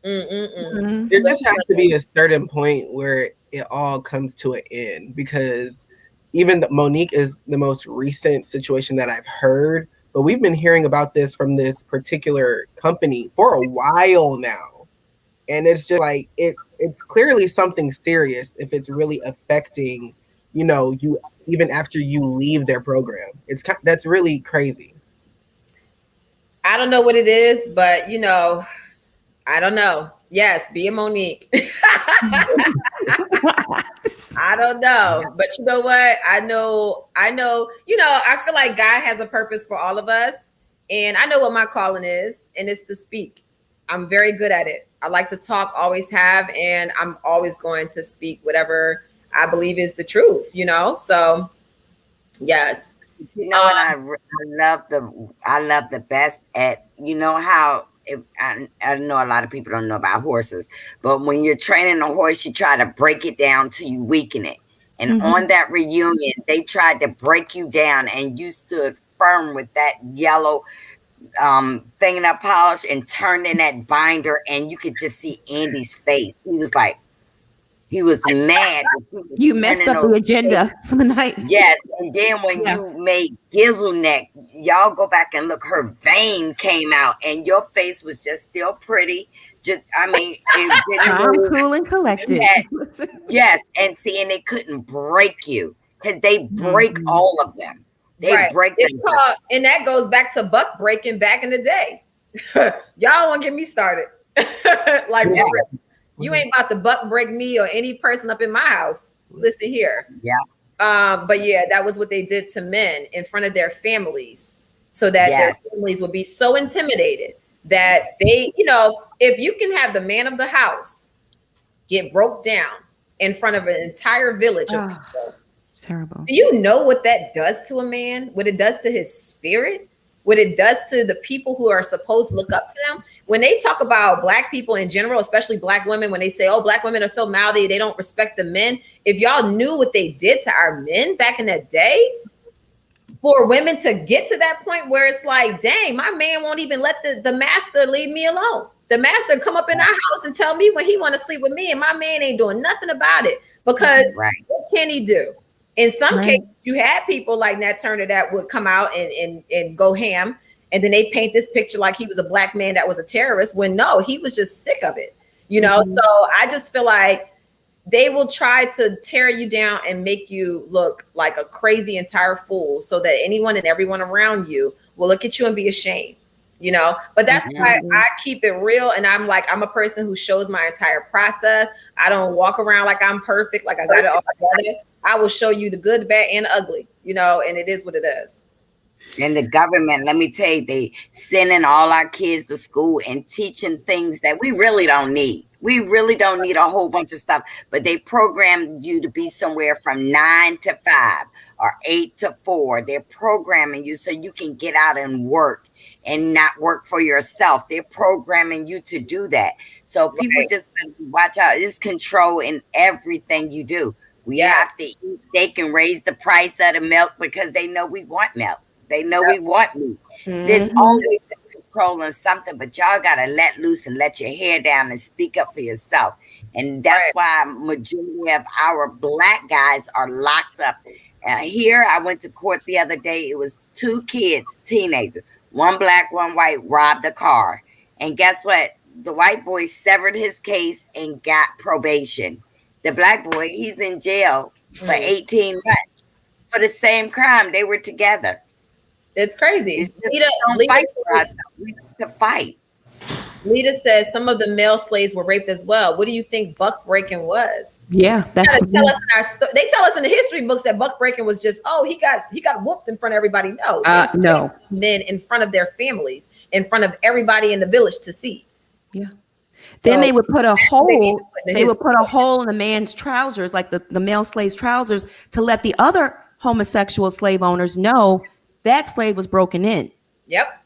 There just has to be a certain point where it all comes to an end, because even Monique is the most recent situation that I've heard, but we've been hearing about this from this particular company for a while now. And it's just like, it's clearly something serious if it's really affecting, you know, you even after you leave their program. That's really crazy. I don't know what it is, but you know, I don't know. Yes, be a Monique. I don't know. But you know what? I know, you know, I feel like God has a purpose for all of us. And I know what my calling is, and it's to speak. I'm very good at it. I like to talk, always have, and I'm always going to speak whatever I believe is the truth, So yes. You know what I love the best at, how I know a lot of people don't know about horses, but when you're training a horse, you try to break it down till you weaken it. And on that reunion, they tried to break you down, and you stood firm with that yellow fingernail polish and turned in that binder, and you could just see Andy's face. He was mad. You messed up the agenda for the night. Yes, and then when you made Gizzleneck, y'all go back and look, her vein came out, and your face was just still pretty. It didn't I'm cool and collected. Yes, and seeing it couldn't break you, because they break all of them. They break them. And that goes back to buck breaking back in the day. Y'all won't get me started. You ain't about to buck break me or any person up in my house. Listen here. Yeah. But yeah, that was what they did to men in front of their families, so that their families would be so intimidated that they, if you can have the man of the house get broke down in front of an entire village of people. Terrible. Do you know what that does to a man? What it does to his spirit? What it does to the people who are supposed to look up to them? When they talk about Black people in general, especially Black women, when they say, oh, Black women are so mouthy, they don't respect the men. If y'all knew what they did to our men back in the day, for women to get to that point where it's like, dang, my man won't even let the master leave me alone. The master come up in our house and tell me when he want to sleep with me, and my man ain't doing nothing about it, because what can he do? In some cases, you had people like Nat Turner that would come out and go ham, and then they paint this picture like he was a Black man that was a terrorist, when no, he was just sick of it, So I just feel like they will try to tear you down and make you look like a crazy entire fool, so that anyone and everyone around you will look at you and be ashamed. But that's why I keep it real. And I'm a person who shows my entire process. I don't walk around like I'm perfect, like I got it all together. I will show you the good, the bad, and the ugly, and it is what it is. And the government, let me tell you, they sending all our kids to school and teaching things that we really don't need. We really don't need a whole bunch of stuff, but they program you to be somewhere from 9 to 5 or 8 to 4. They're programming you so you can get out and work and not work for yourself. They're programming you to do that. So people just watch out. There's control in everything you do. We have to eat. They can raise the price of the milk because they know we want milk. They know we want meat. There's always controlling something, but y'all got to let loose and let your hair down and speak up for yourself. And that's why majority of our Black guys are locked up. Here, I went to court the other day. It was 2 kids, teenagers, one Black, one white, robbed a car. And guess what? The white boy severed his case and got probation. The Black boy, he's in jail for 18 months for the same crime. They were together. It's crazy. It's just, don't fight for ourselves. We need to fight. Lita says some of the male slaves were raped as well. What do you think buck breaking was? Yeah, that's they tell us in the history books that buck breaking was just, oh, he got whooped in front of everybody. No, no. Men in front of their families, in front of everybody in the village to see. Yeah. Then they would put a hole. They would put a hole in the man's trousers, like the male slave's trousers, to let the other homosexual slave owners know that slave was broken in. Yep.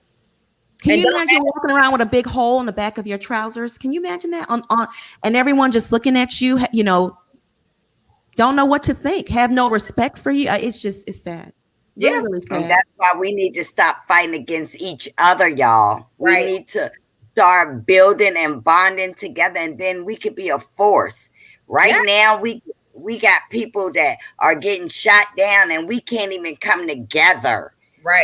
Can you imagine walking around with a big hole in the back of your trousers? Can you imagine that? And everyone just looking at you, don't know what to think, have no respect for you. It's sad. Yeah. Really sad. And that's why we need to stop fighting against each other, y'all. We need to start building and bonding together, and then we could be a force. Now, we got people that are getting shot down, and we can't even come together.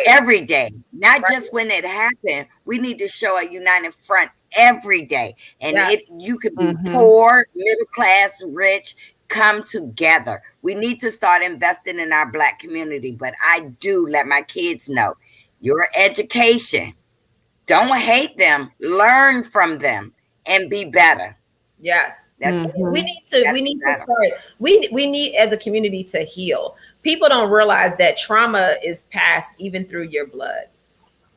Every day, not just when it happened. We need to show a united front every day. And you could be poor, middle class, rich, come together. We need to start investing in our Black community. But I do let my kids know your education. Don't hate them, learn from them, and be better. Yes, we need to start. We need as a community to heal. People don't realize that trauma is passed even through your blood.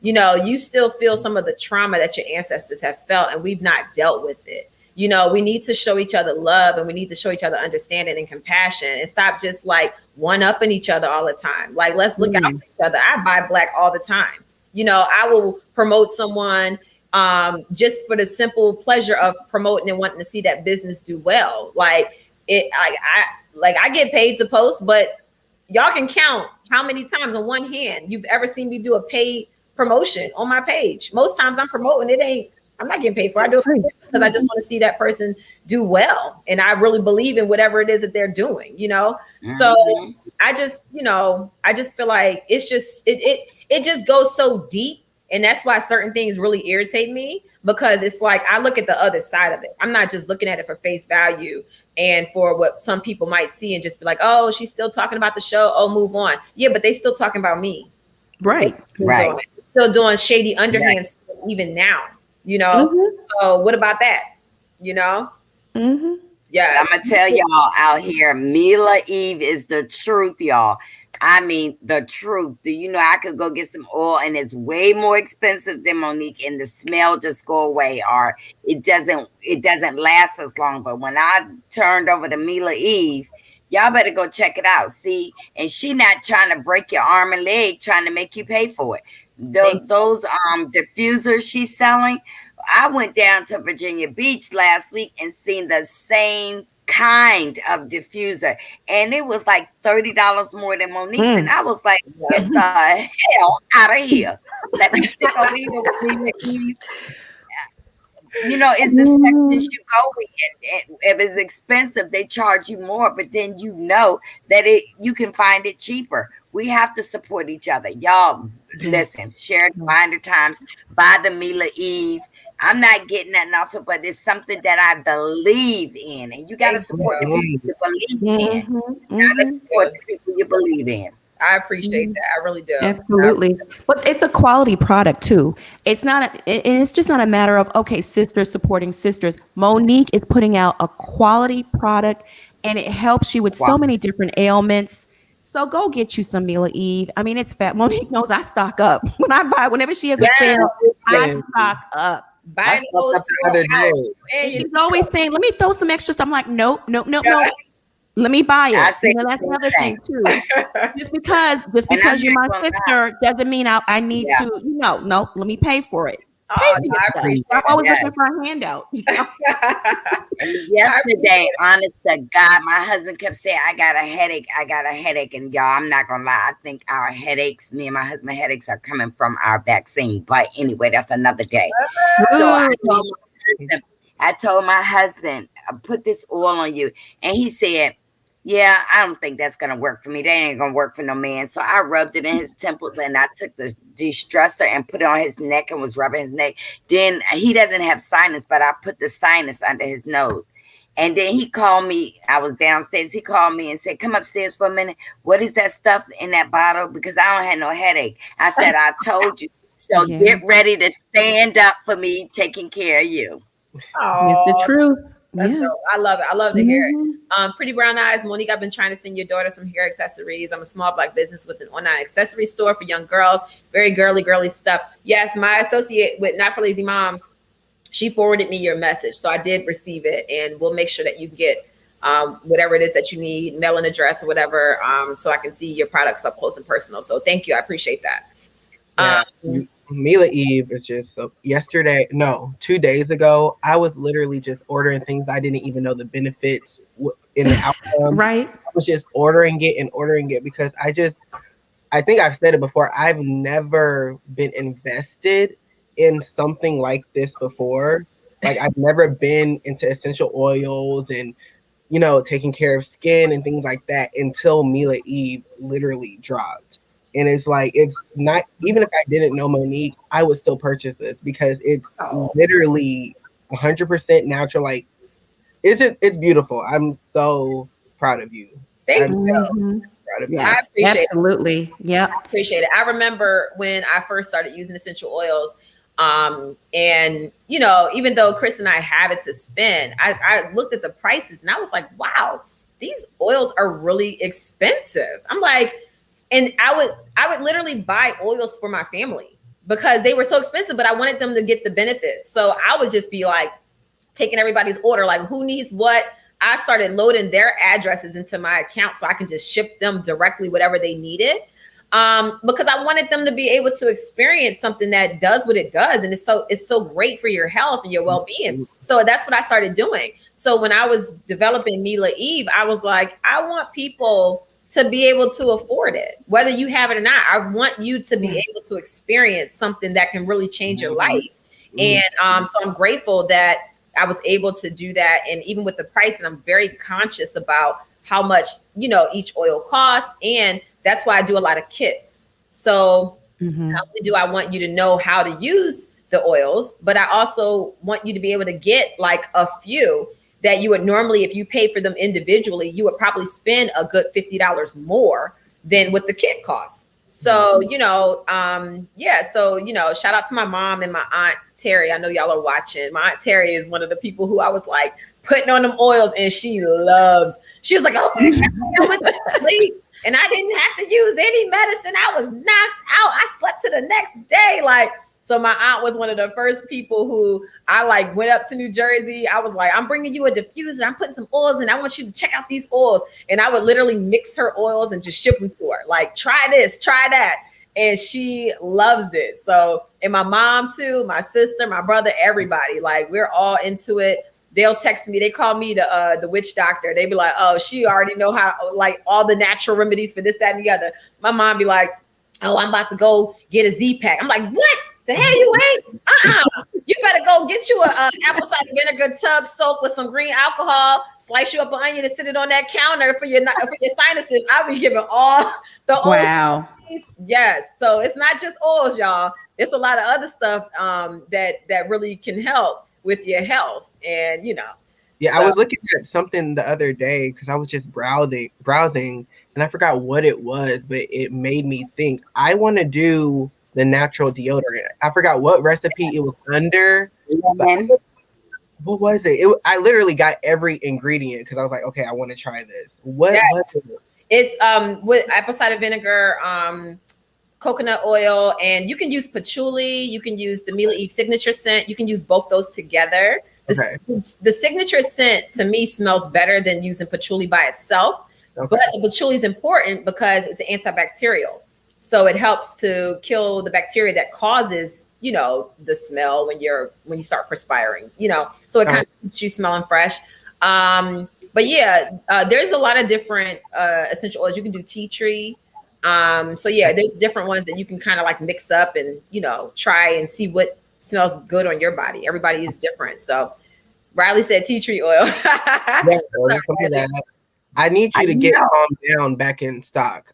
You still feel some of the trauma that your ancestors have felt, and we've not dealt with it. You know, we need to show each other love, and we need to show each other understanding and compassion, and stop just like one-upping each other all the time. Like, let's look out for each other. I buy black all the time. You know, I will promote someone just for the simple pleasure of promoting and wanting to see that business do well. Like I get paid to post, but y'all can count how many times on one hand you've ever seen me do a paid promotion on my page. Most times I'm promoting, I'm not getting paid for it. I do it because I just want to see that person do well. And I really believe in whatever it is that they're doing, you know? So I just feel like it's just, it just goes so deep. And that's why certain things really irritate me, because it's like, I look at the other side of it. I'm not just looking at it for face value and for what some people might see and just be like, oh, she's still talking about the show. Oh, move on. Yeah, but they still talking about me. Right. Still doing shady underhand stuff even now, you know? So what about that? You know? Yeah. I'm going to tell y'all out here, Mila Eve is the truth, y'all. I mean, the truth. Do you know I could go get some oil and it's way more expensive than Monique, and the smell just go away, or it doesn't last as long. But when I turned over to Mila Eve, y'all better go check it out. See, and she not trying to break your arm and leg, trying to make you pay for it. Those diffusers she's selling. I went down to Virginia Beach last week and seen the same kind of diffuser, and it was like $30 more than Monique's, and I was like, get the hell out of here. Let me stick over here with Mila Eve. You know, it's the sections you go in. If it's expensive, they charge you more, but then you know that you can find it cheaper. We have to support each other. Y'all, listen, share the Bindertime, buy the Mila Eve. I'm not getting that off it, but it's something that I believe in. And you got to support the people you believe in. You got to support the people you believe in. I appreciate that. I really do. Absolutely. But it's a quality product too. It's just not a matter of, okay, sisters supporting sisters. Monique is putting out a quality product, and it helps you with so many different ailments. So go get you some Mila Eve. I mean, it's fat. Monique knows I stock up. Whenever she has a sale, I stock up. Buy those the other day. And she's always saying, let me throw some extra stuff. I'm like, nope. Let me buy it. You know, that's another thing too. Just because you're my sister doesn't mean I need to, no, let me pay for it. I appreciate I'm always looking for a handout. Yesterday, honest to God, my husband kept saying, I got a headache. And y'all, I'm not gonna lie, I think our headaches, me and my husband headaches, are coming from our vaccine. But anyway, that's another day. So I told my husband, put this oil on you. And he said, yeah, I don't think that's going to work for me. That ain't going to work for no man. So I rubbed it in his temples, and I took the de-stressor and put it on his neck and was rubbing his neck. Then he doesn't have sinus, but I put the sinus under his nose. And then he called me. I was downstairs. He called me and said, come upstairs for a minute. What is that stuff in that bottle? Because I don't have no headache. I said, I told you. So get ready to stand up for me taking care of you. Oh, it's the truth. Dope. I love it. I love to hear it. Pretty Brown Eyes, Monique, I've been trying to send your daughter some hair accessories. I'm a small Black business with an online accessory store for young girls. Very girly stuff. Yes, my associate with Not for Lazy Moms, she forwarded me your message. So I did receive it, and we'll make sure that you get whatever it is that you need, mailing address or whatever, so I can see your products up close and personal. So thank you. I appreciate that. Mila Eve is just so 2 days ago, I was literally just ordering things I didn't even know the benefits in the outcome. Right. I was just ordering it because I think I've said it before. I've never been invested in something like this before. Like, I've never been into essential oils and, taking care of skin and things like that until Mila Eve literally dropped. And it's like, it's not, even if I didn't know Monique, I would still purchase this because it's literally 100% natural. Like, it's beautiful. I'm so proud of you. Thank you. Proud of you. Yes, I appreciate absolutely. it. Yeah. I appreciate it. I remember when I first started using essential oils, and even though Chris and I have it to spend, I looked at the prices and I was like, wow, these oils are really expensive. I'm like, and I would literally buy oils for my family because they were so expensive, but I wanted them to get the benefits. So I would just be like taking everybody's order, like who needs what. I started loading their addresses into my account so I can just ship them directly whatever they needed. Because I wanted them to be able to experience something that does what it does. And it's so great for your health and your well-being. So that's what I started doing. So when I was developing Mila Eve, I was like, I want people to be able to afford it, whether you have it or not. I want you to be able to experience something that can really change your life. And so I'm grateful that I was able to do that. And even with the price, and I'm very conscious about how much, each oil costs. And that's why I do a lot of kits. So not only do I want you to know how to use the oils, but I also want you to be able to get like a few that you would normally, if you pay for them individually, you would probably spend a good $50 more than what the kit costs. So, shout out to my mom and my aunt Terry. I know y'all are watching. My aunt Terry is one of the people who I was like putting on them oils, and she was like, oh my God, I went to sleep and I didn't have to use any medicine. I was knocked out. I slept to the next day. So my aunt was one of the first people who I went up to New Jersey. I was like, I'm bringing you a diffuser. I'm putting some oils and I want you to check out these oils. And I would literally mix her oils and just ship them to her. Like, try this, try that. And she loves it. So, and my mom too, my sister, my brother, everybody, we're all into it. They'll text me. They call me the witch doctor. They be like, oh, she already know how, all the natural remedies for this, that, and the other. My mom be like, oh, I'm about to go get a Z-Pack. I'm like, what? The hell you ain't? You better go get you a apple cider vinegar tub soak with some green alcohol, slice you up an onion and sit it on that counter for your sinuses. I'll be giving all the oils. Wow. Yes. So it's not just oils, y'all. It's a lot of other stuff that really can help with your health. And I was looking at something the other day because I was just browsing and I forgot what it was, but it made me think I want to do the natural deodorant. I forgot what recipe it was under. What was it? I literally got every ingredient because I was like, okay, I want to try this. What was it? It's with apple cider vinegar, coconut oil, and you can use patchouli. You can use the Mila Eve signature scent. You can use both those together. The signature scent to me smells better than using patchouli by itself. Okay. But the patchouli is important because it's an antibacterial. So it helps to kill the bacteria that causes, the smell when you start perspiring, so it kind of keeps you smelling fresh. There's a lot of different essential oils. You can do tea tree. There's different ones that you can kind of mix up and, try and see what smells good on your body. Everybody is different. So Riley said tea tree oil. I need you to get Calm Down back in stock.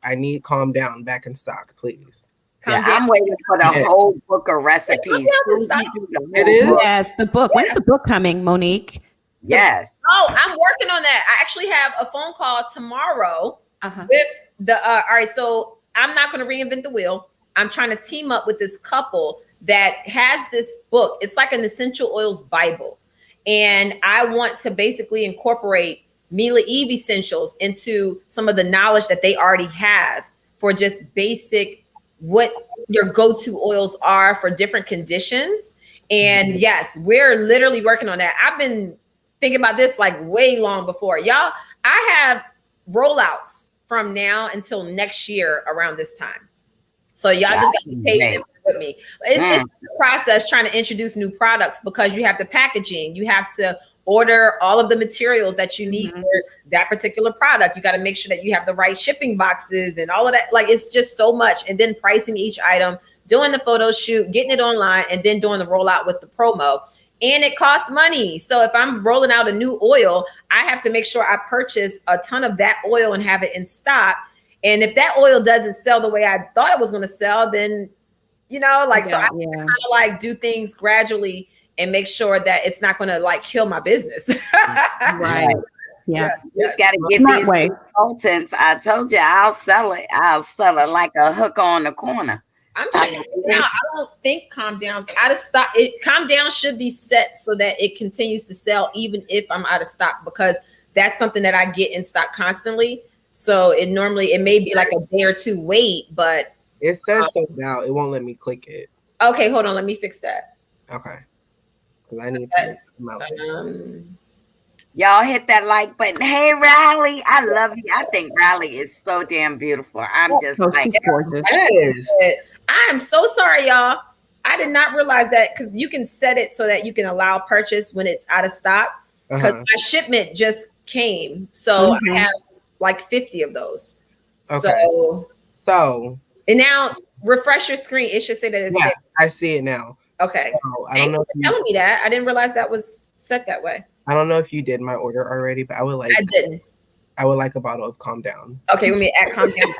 Please. I'm waiting for the whole book of recipes. It is? Yes, the book. When's the book coming, Monique? Yes. Oh, I'm working on that. I actually have a phone call tomorrow with the, all right, so I'm not going to reinvent the wheel. I'm trying to team up with this couple that has this book. It's like an essential oils Bible. And I want to basically incorporate Mila Eve Essentials into some of the knowledge that they already have for just basic what your go-to oils are for different conditions. And yes, we're literally working on that. I've been thinking about this way long before. Y'all, I have rollouts from now until next year around this time. So y'all just got to be patient with me. It's a process trying to introduce new products because you have the packaging, you have to order all of the materials that you need for that particular product. You got to make sure that you have the right shipping boxes and all of that. It's just so much. And then pricing each item, doing the photo shoot, getting it online, and then doing the rollout with the promo. And it costs money. So if I'm rolling out a new oil, I have to make sure I purchase a ton of that oil and have it in stock. And if that oil doesn't sell the way I thought it was going to sell, then, so I kind of do things gradually and make sure that it's not going to kill my business. Right. Yeah. You just got to get these consultants. I told you I'll sell it. I'll sell it like a hooker on the corner. I'm saying I don't think Calm Down's out of stock. Calm Down should be set so that it continues to sell even if I'm out of stock, because that's something that I get in stock constantly. So it may be a day or two wait, but it says so now. It won't let me click it. Okay, hold on. Let me fix that. Okay. because I need to come out. Y'all hit that like button. Hey, Riley, I love you. I think Riley is so damn beautiful. I'm just she's gorgeous. Yes. I am so sorry, y'all. I did not realize that because you can set it so that you can allow purchase when it's out of stock. Because my shipment just came, so I have like 50 of those. Okay. So and now refresh your screen. It should say that it's there. I see it now. Okay. So, I don't know. Thanks for telling me that. I didn't realize that was set that way. I don't know if you did my order already, but I would like. I didn't. I would like a bottle of Calm Down. Okay, let me add Calm Down.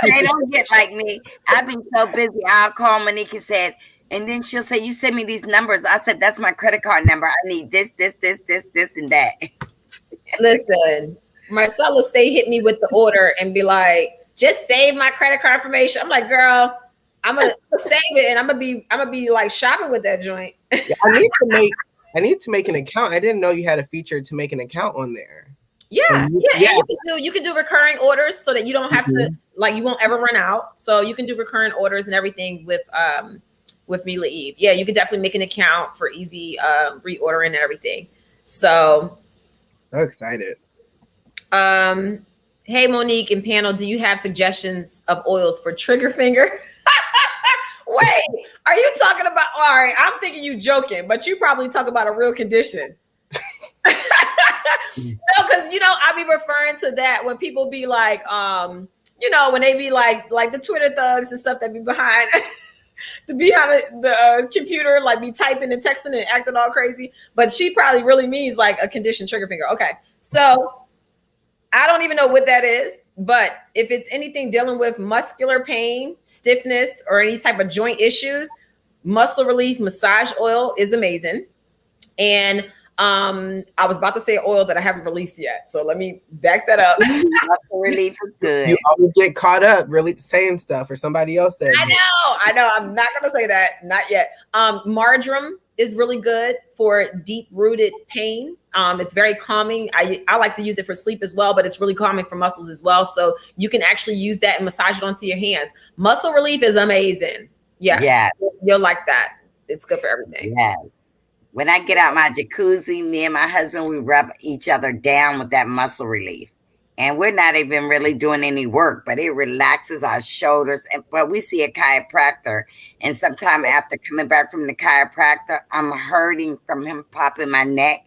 They don't get like me. I've been so busy. I'll call Monique and said, and then she'll say, "You send me these numbers." I said, "That's my credit card number. I need this, and that." Listen, Marcella stay hit me with the order and be like, "Just save my credit card information." I'm like, "Girl, I'm gonna save it, and I'm gonna be like shopping with that joint." Yeah, I need to make an account. I didn't know you had a feature to make an account on there. Yeah. And you can do recurring orders so that you don't have to you won't ever run out. So you can do recurring orders and everything with Mila Eve. Yeah, you can definitely make an account for easy reordering and everything. So excited. Hey Monique and panel, do you have suggestions of oils for trigger finger? Wait, are you talking about? All right, I'm thinking you joking, but you probably talk about a real condition. No, because I be referring to that when people be like, when they be like the Twitter thugs and stuff that be behind the computer, like be typing and texting and acting all crazy. But she probably really means like a conditioned trigger finger. Okay, so I don't even know what that is, but if it's anything dealing with muscular pain, stiffness, or any type of joint issues, muscle relief massage oil is amazing. And I was about to say oil that I haven't released yet, so let me back that up. Muscle relief is good. You always get caught up really saying stuff or somebody else says. I know. I'm not gonna say that, not yet. Marjoram is really good for deep-rooted pain. It's very calming. I like to use it for sleep as well, but it's really calming for muscles as well. So you can actually use that and massage it onto your hands. Muscle relief is amazing. Yeah. You'll like that. It's good for everything. Yes. When I get out my jacuzzi, me and my husband, we rub each other down with that muscle relief. And we're not even really doing any work, but it relaxes our shoulders. But we see a chiropractor. And sometime after coming back from the chiropractor, I'm hurting from him popping my neck.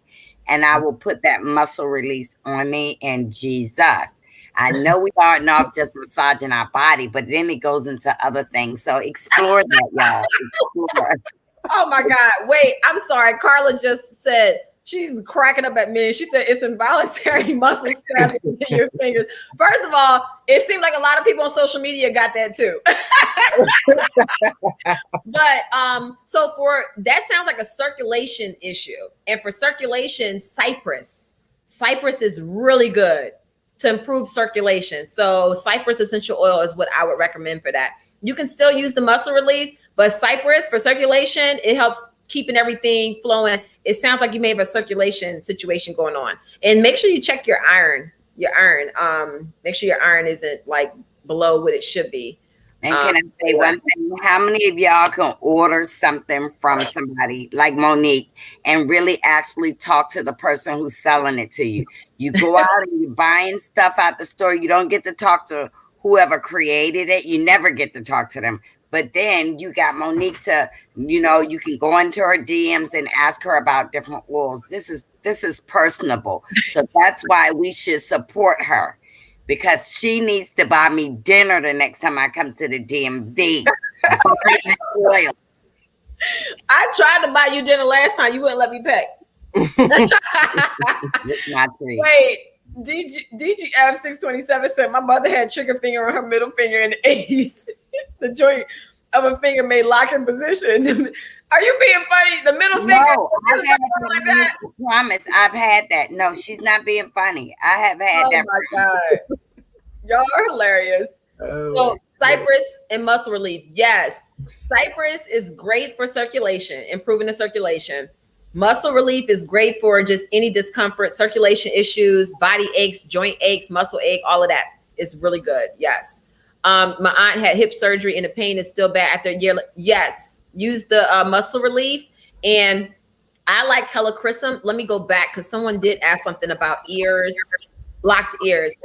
And I will put that muscle release on me. And Jesus, I know we aren't off just massaging our body, but then it goes into other things. So explore that, y'all. Explore. Oh my God. Wait, I'm sorry. Carla just said, she's cracking up at me. She said it's involuntary muscle spasms in your fingers. First of all, it seemed like a lot of people on social media got that too. But so for that sounds like a circulation issue. And for circulation, cypress is really good to improve circulation. So cypress essential oil is what I would recommend for that. You can still use the muscle relief, but cypress for circulation, it helps keeping everything flowing. It sounds like you may have a circulation situation going on. And make sure you check your iron. Make sure your iron isn't like below what it should be. And can I say one thing? How many of y'all can order something from somebody like Monique and really actually talk to the person who's selling it to you? You go out and you're buying stuff out the store. You don't get to talk to whoever created it. You never get to talk to them. But then you got Monique to, you can go into her DMs and ask her about different oils. This is personable. So that's why we should support her, because she needs to buy me dinner the next time I come to the DMV. Oil. I tried to buy you dinner last time. You wouldn't let me pay. Wait, DGF 627 said my mother had trigger finger on her middle finger in the 80s. The joint of a finger made lock in position. Are you being funny? The middle finger? No, I promise. I've had that. No, she's not being funny. I have had that. Oh my God. Y'all are hilarious. So cypress and muscle relief. Yes. Cypress is great for circulation, improving the circulation. Muscle relief is great for just any discomfort, circulation issues, body aches, joint aches, muscle ache, all of that is really good. Yes. My aunt had hip surgery and the pain is still bad after a year. Yes. Use the muscle relief And I like helichrysum. Let me go back because someone did ask something about ears, blocked ears.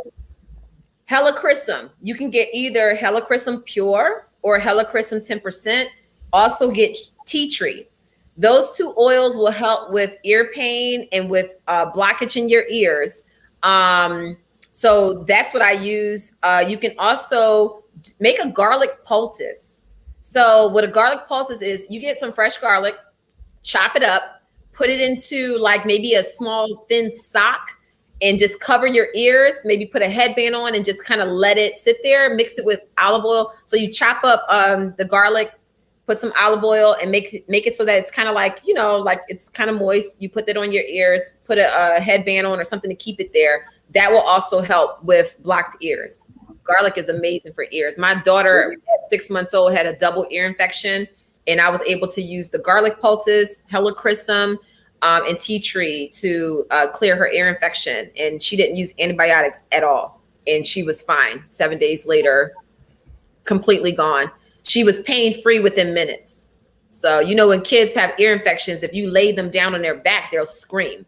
Helichrysum, you can get either helichrysum pure or helichrysum 10%. Also get tea tree. Those two oils will help with ear pain and with blockage in your ears. So that's what I use. You can also make a garlic poultice. So what a garlic poultice is, you get some fresh garlic, chop it up, put it into like maybe a small thin sock and just cover your ears, maybe put a headband on and just kind of let it sit there, mix it with olive oil. So you chop up the garlic, put some olive oil and make it so that it's kind of like, you know, like it's kind of moist. You put that on your ears, put a headband on or something to keep it there. That will also help with blocked ears. Garlic is amazing for ears. My daughter at 6 months old had a double ear infection, and I was able to use the garlic poultice, helichrysum, and tea tree to clear her ear infection. And she didn't use antibiotics at all. And she was fine. 7 days later, completely gone. She was pain-free within minutes. So, you know, when kids have ear infections, if you lay them down on their back, they'll scream.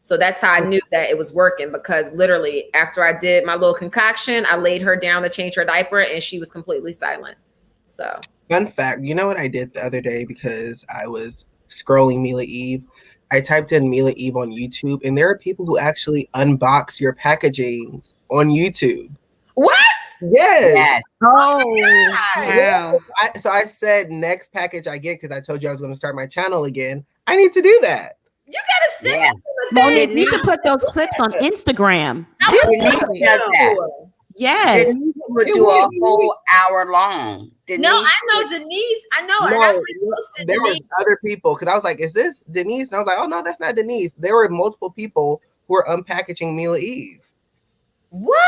So that's how I knew that it was working, because literally after I did my little concoction, I laid her down to change her diaper and she was completely silent. So fun fact, you know what I did the other day because I was scrolling Mila Eve? I typed in Mila Eve on YouTube, and there are people who actually unbox your packaging on YouTube. What? Yes. Oh, wow. So I said next package I get, because I told you I was going to start my channel again, I need to do that. You gotta send Yeah. us Monique, you should put those clips on Instagram. Denise does that. Yes. Denise would do a whole hour long. Denise, No, I know Denise. I know her. No, I reposted there were Denise. other people, because I was like, is this Denise? And I was like, oh no, that's not Denise. There were multiple people who were unpackaging Mila Eve. What?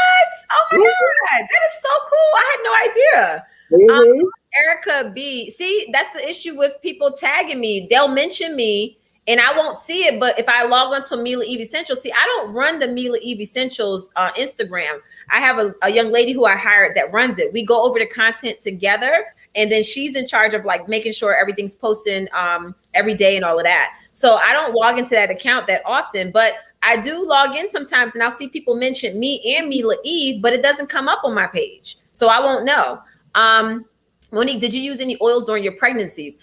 Oh my God. That is so cool. I had no idea. Erica B. See, that's the issue with people tagging me. They'll mention me and I won't see it. But if I log on to Mila Eve Essentials, see, I don't run the Mila Eve Essentials Instagram. I have a young lady who I hired that runs it. We go over the content together, and then she's in charge of like making sure everything's posting every day and all of that. So I don't log into that account that often, but I do log in sometimes and I'll see people mention me and Mila Eve, but it doesn't come up on my page. So I won't know. Monique, did you use any oils during your pregnancies?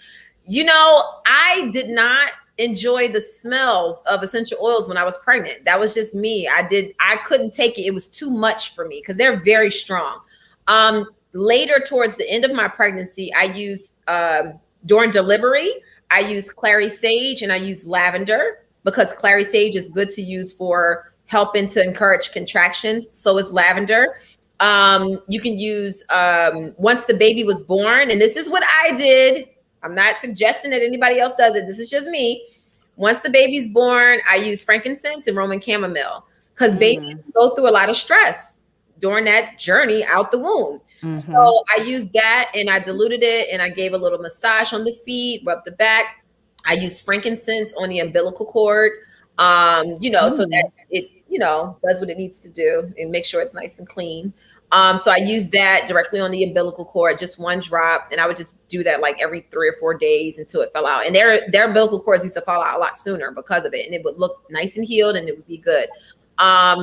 You know, I did not enjoy the smells of essential oils when I was pregnant. That was just me. I couldn't take it. It was too much for me because they're very strong. Later towards the end of my pregnancy, I used, during delivery, I used clary sage and I used lavender, because clary sage is good to use for helping to encourage contractions. So is lavender. You can use, once the baby was born, and this is what I did. I'm not suggesting that anybody else does it. This is just me. Once the baby's born, I use frankincense and Roman chamomile, because babies go through a lot of stress during that journey out the womb. So I used that and I diluted it and I gave a little massage on the feet, rubbed the back. I used frankincense on the umbilical cord, you know, so that it, you know, does what it needs to do and make sure it's nice and clean. So I used that directly on the umbilical cord, just one drop. And I would just do that like every 3 or 4 days until it fell out. And their umbilical cords used to fall out a lot sooner because of it. And it would look nice and healed and it would be good.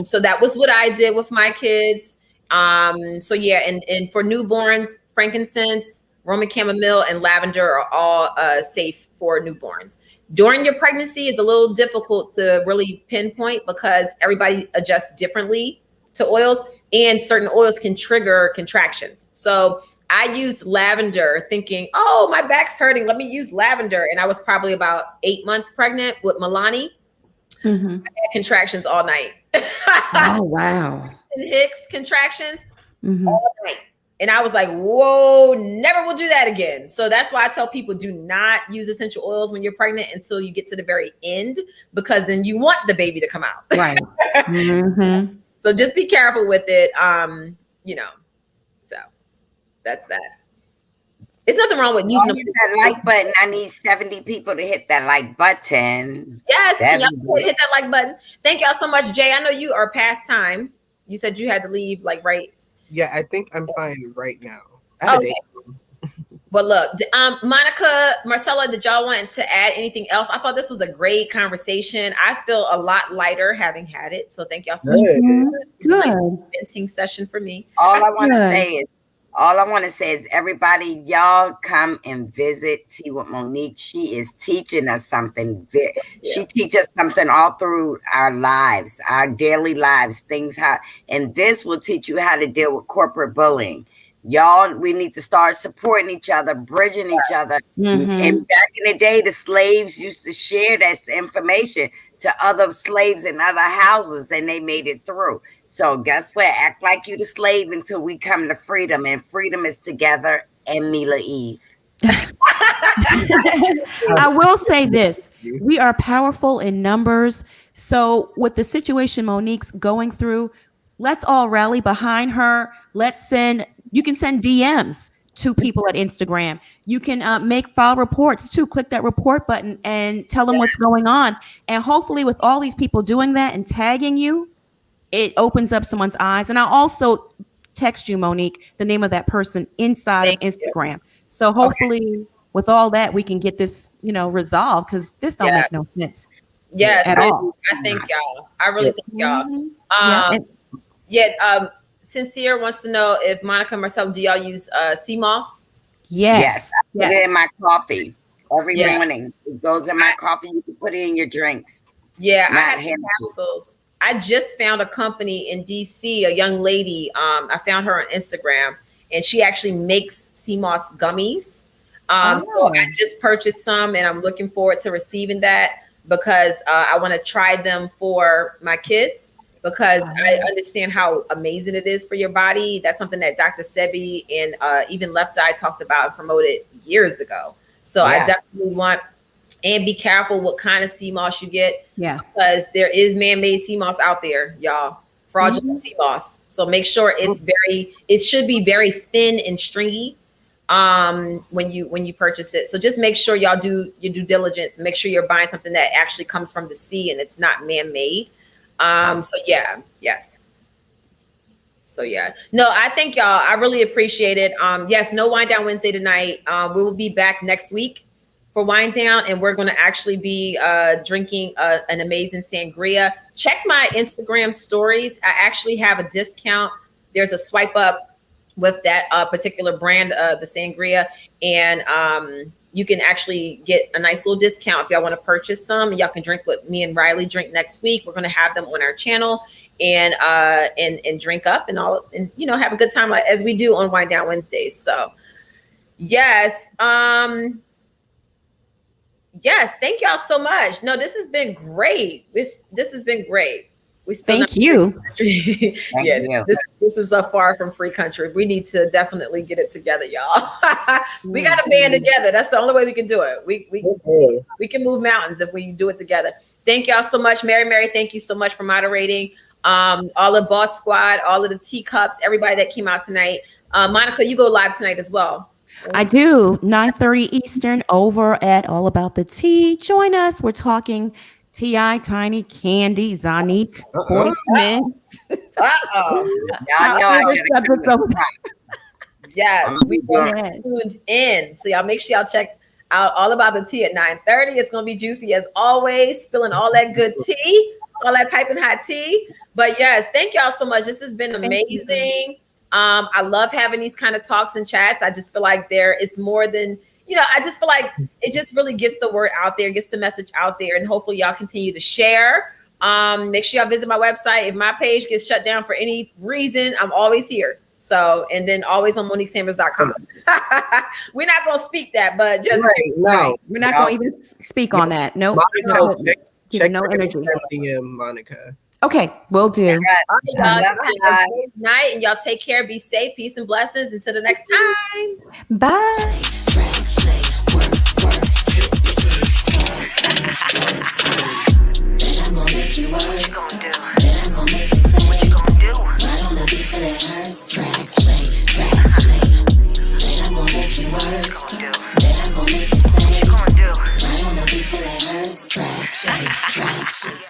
So that was what I did with my kids. So yeah, and for newborns, frankincense, Roman chamomile, and lavender are all safe for newborns. During your pregnancy is a little difficult to really pinpoint because everybody adjusts differently to oils, and certain oils can trigger contractions. So I used lavender thinking, oh, my back's hurting, let me use lavender. And I was probably about 8 months pregnant with Milani. I had contractions all night. Oh, wow. And Hicks contractions all night. And I was like, whoa, never will do that again. So that's why I tell people, do not use essential oils when you're pregnant until you get to the very end, because then you want the baby to come out. Right. So just be careful with it. You know, so that's that. It's nothing wrong with using that like button. I need 70 people to hit that like button. Yes, y'all hit that like button. Thank y'all so much, Jay. I know you are past time. You said you had to leave like right. Yeah, I think I'm fine right now. Okay. But look, Monica, Marcella, did y'all want to add anything else? I thought this was a great conversation. I feel a lot lighter having had it. So thank y'all so much. It's a nice venting session for me. All I want to say is everybody, y'all come and visit Tea with Monique. She is teaching us something. She teaches us something all through our lives, our daily lives, and this will teach you how to deal with corporate bullying. Y'all, we need to start supporting each other, bridging each other. And back in the day, the slaves used to share that information to other slaves in other houses, and they made it through. So guess what? Act like you the slave until we come to freedom, and freedom is together and Mila Eve. I will say this. We are powerful in numbers. So with the situation Monique's going through, let's all rally behind her. You can send DMs to people at Instagram. You can file reports too. Click that report button and tell them what's going on. And hopefully with all these people doing that and tagging you, it opens up someone's eyes. And I'll also text you, Monique, the name of that person inside of Instagram. So hopefully with all that, we can get this, resolved, because this don't make no sense. Yes, at all. I thank y'all. I really thank y'all. Sincere wants to know if Monica and Marcella, do y'all use sea moss? Yes. I put it in my coffee every morning. It goes in my coffee. You can put it in your drinks. Yeah, I have capsules. I just found a company in DC, a young lady. I found her on Instagram, and she actually makes sea moss gummies. So I just purchased some, and I'm looking forward to receiving that, because I want to try them for my kids, because I understand how amazing it is for your body. That's something that Dr. Sebi and even Left Eye talked about and promoted years ago. So I definitely want, and be careful what kind of sea moss you get. Yeah. Because there is man-made sea moss out there, y'all. Fraudulent sea moss. So make sure it should be very thin and stringy when you purchase it. So just make sure y'all do your due diligence. Make sure you're buying something that actually comes from the sea and it's not man-made. No, I thank y'all. I really appreciate it. Yes, no Wind Down Wednesday tonight. We will be back next week for Wind Down, and we're going to actually be drinking an amazing sangria. Check my Instagram stories. I actually have a discount. There's a swipe up with that particular brand, the sangria, and you can actually get a nice little discount if y'all want to purchase some. Y'all can drink what me and Riley drink next week. We're going to have them on our channel and drink up and all, and have a good time as we do on Wind Down Wednesdays. So yes, thank y'all so much. No, this has been great. This has been great. Thank you. This is so far from free country. We need to definitely get it together, y'all. We got to band together. That's the only way we can do it. We can move mountains if we do it together. Thank y'all so much. Mary, thank you so much for moderating. All the Boss Squad, all of the teacups, everybody that came out tonight. Monica, you go live tonight as well. I do. 9:30 Eastern over at All About the Tea. Join us. We're talking T.I., Tiny, Candy, Zanique, Boys Men. Yes, we tuned in. So y'all make sure y'all check out All About the Tea at 9:30. It's gonna be juicy as always, spilling all that good tea, all that piping hot tea. But yes, thank y'all so much. This has been amazing. I love having these kind of talks and chats. I just feel like there is more than, I just feel like it just really gets the word out there, gets the message out there, and hopefully y'all continue to share. Make sure y'all visit my website. If my page gets shut down for any reason, I'm always here. So, and then always on MoniqueSanders.com. We're not going to speak that, but just we're not going to even speak on that. Nope. Check no energy. Monica. Okay, will do. All right, y'all. Have a good night, and y'all take care. Be safe. Peace and blessings. Until the next time. Bye. What you gonna do?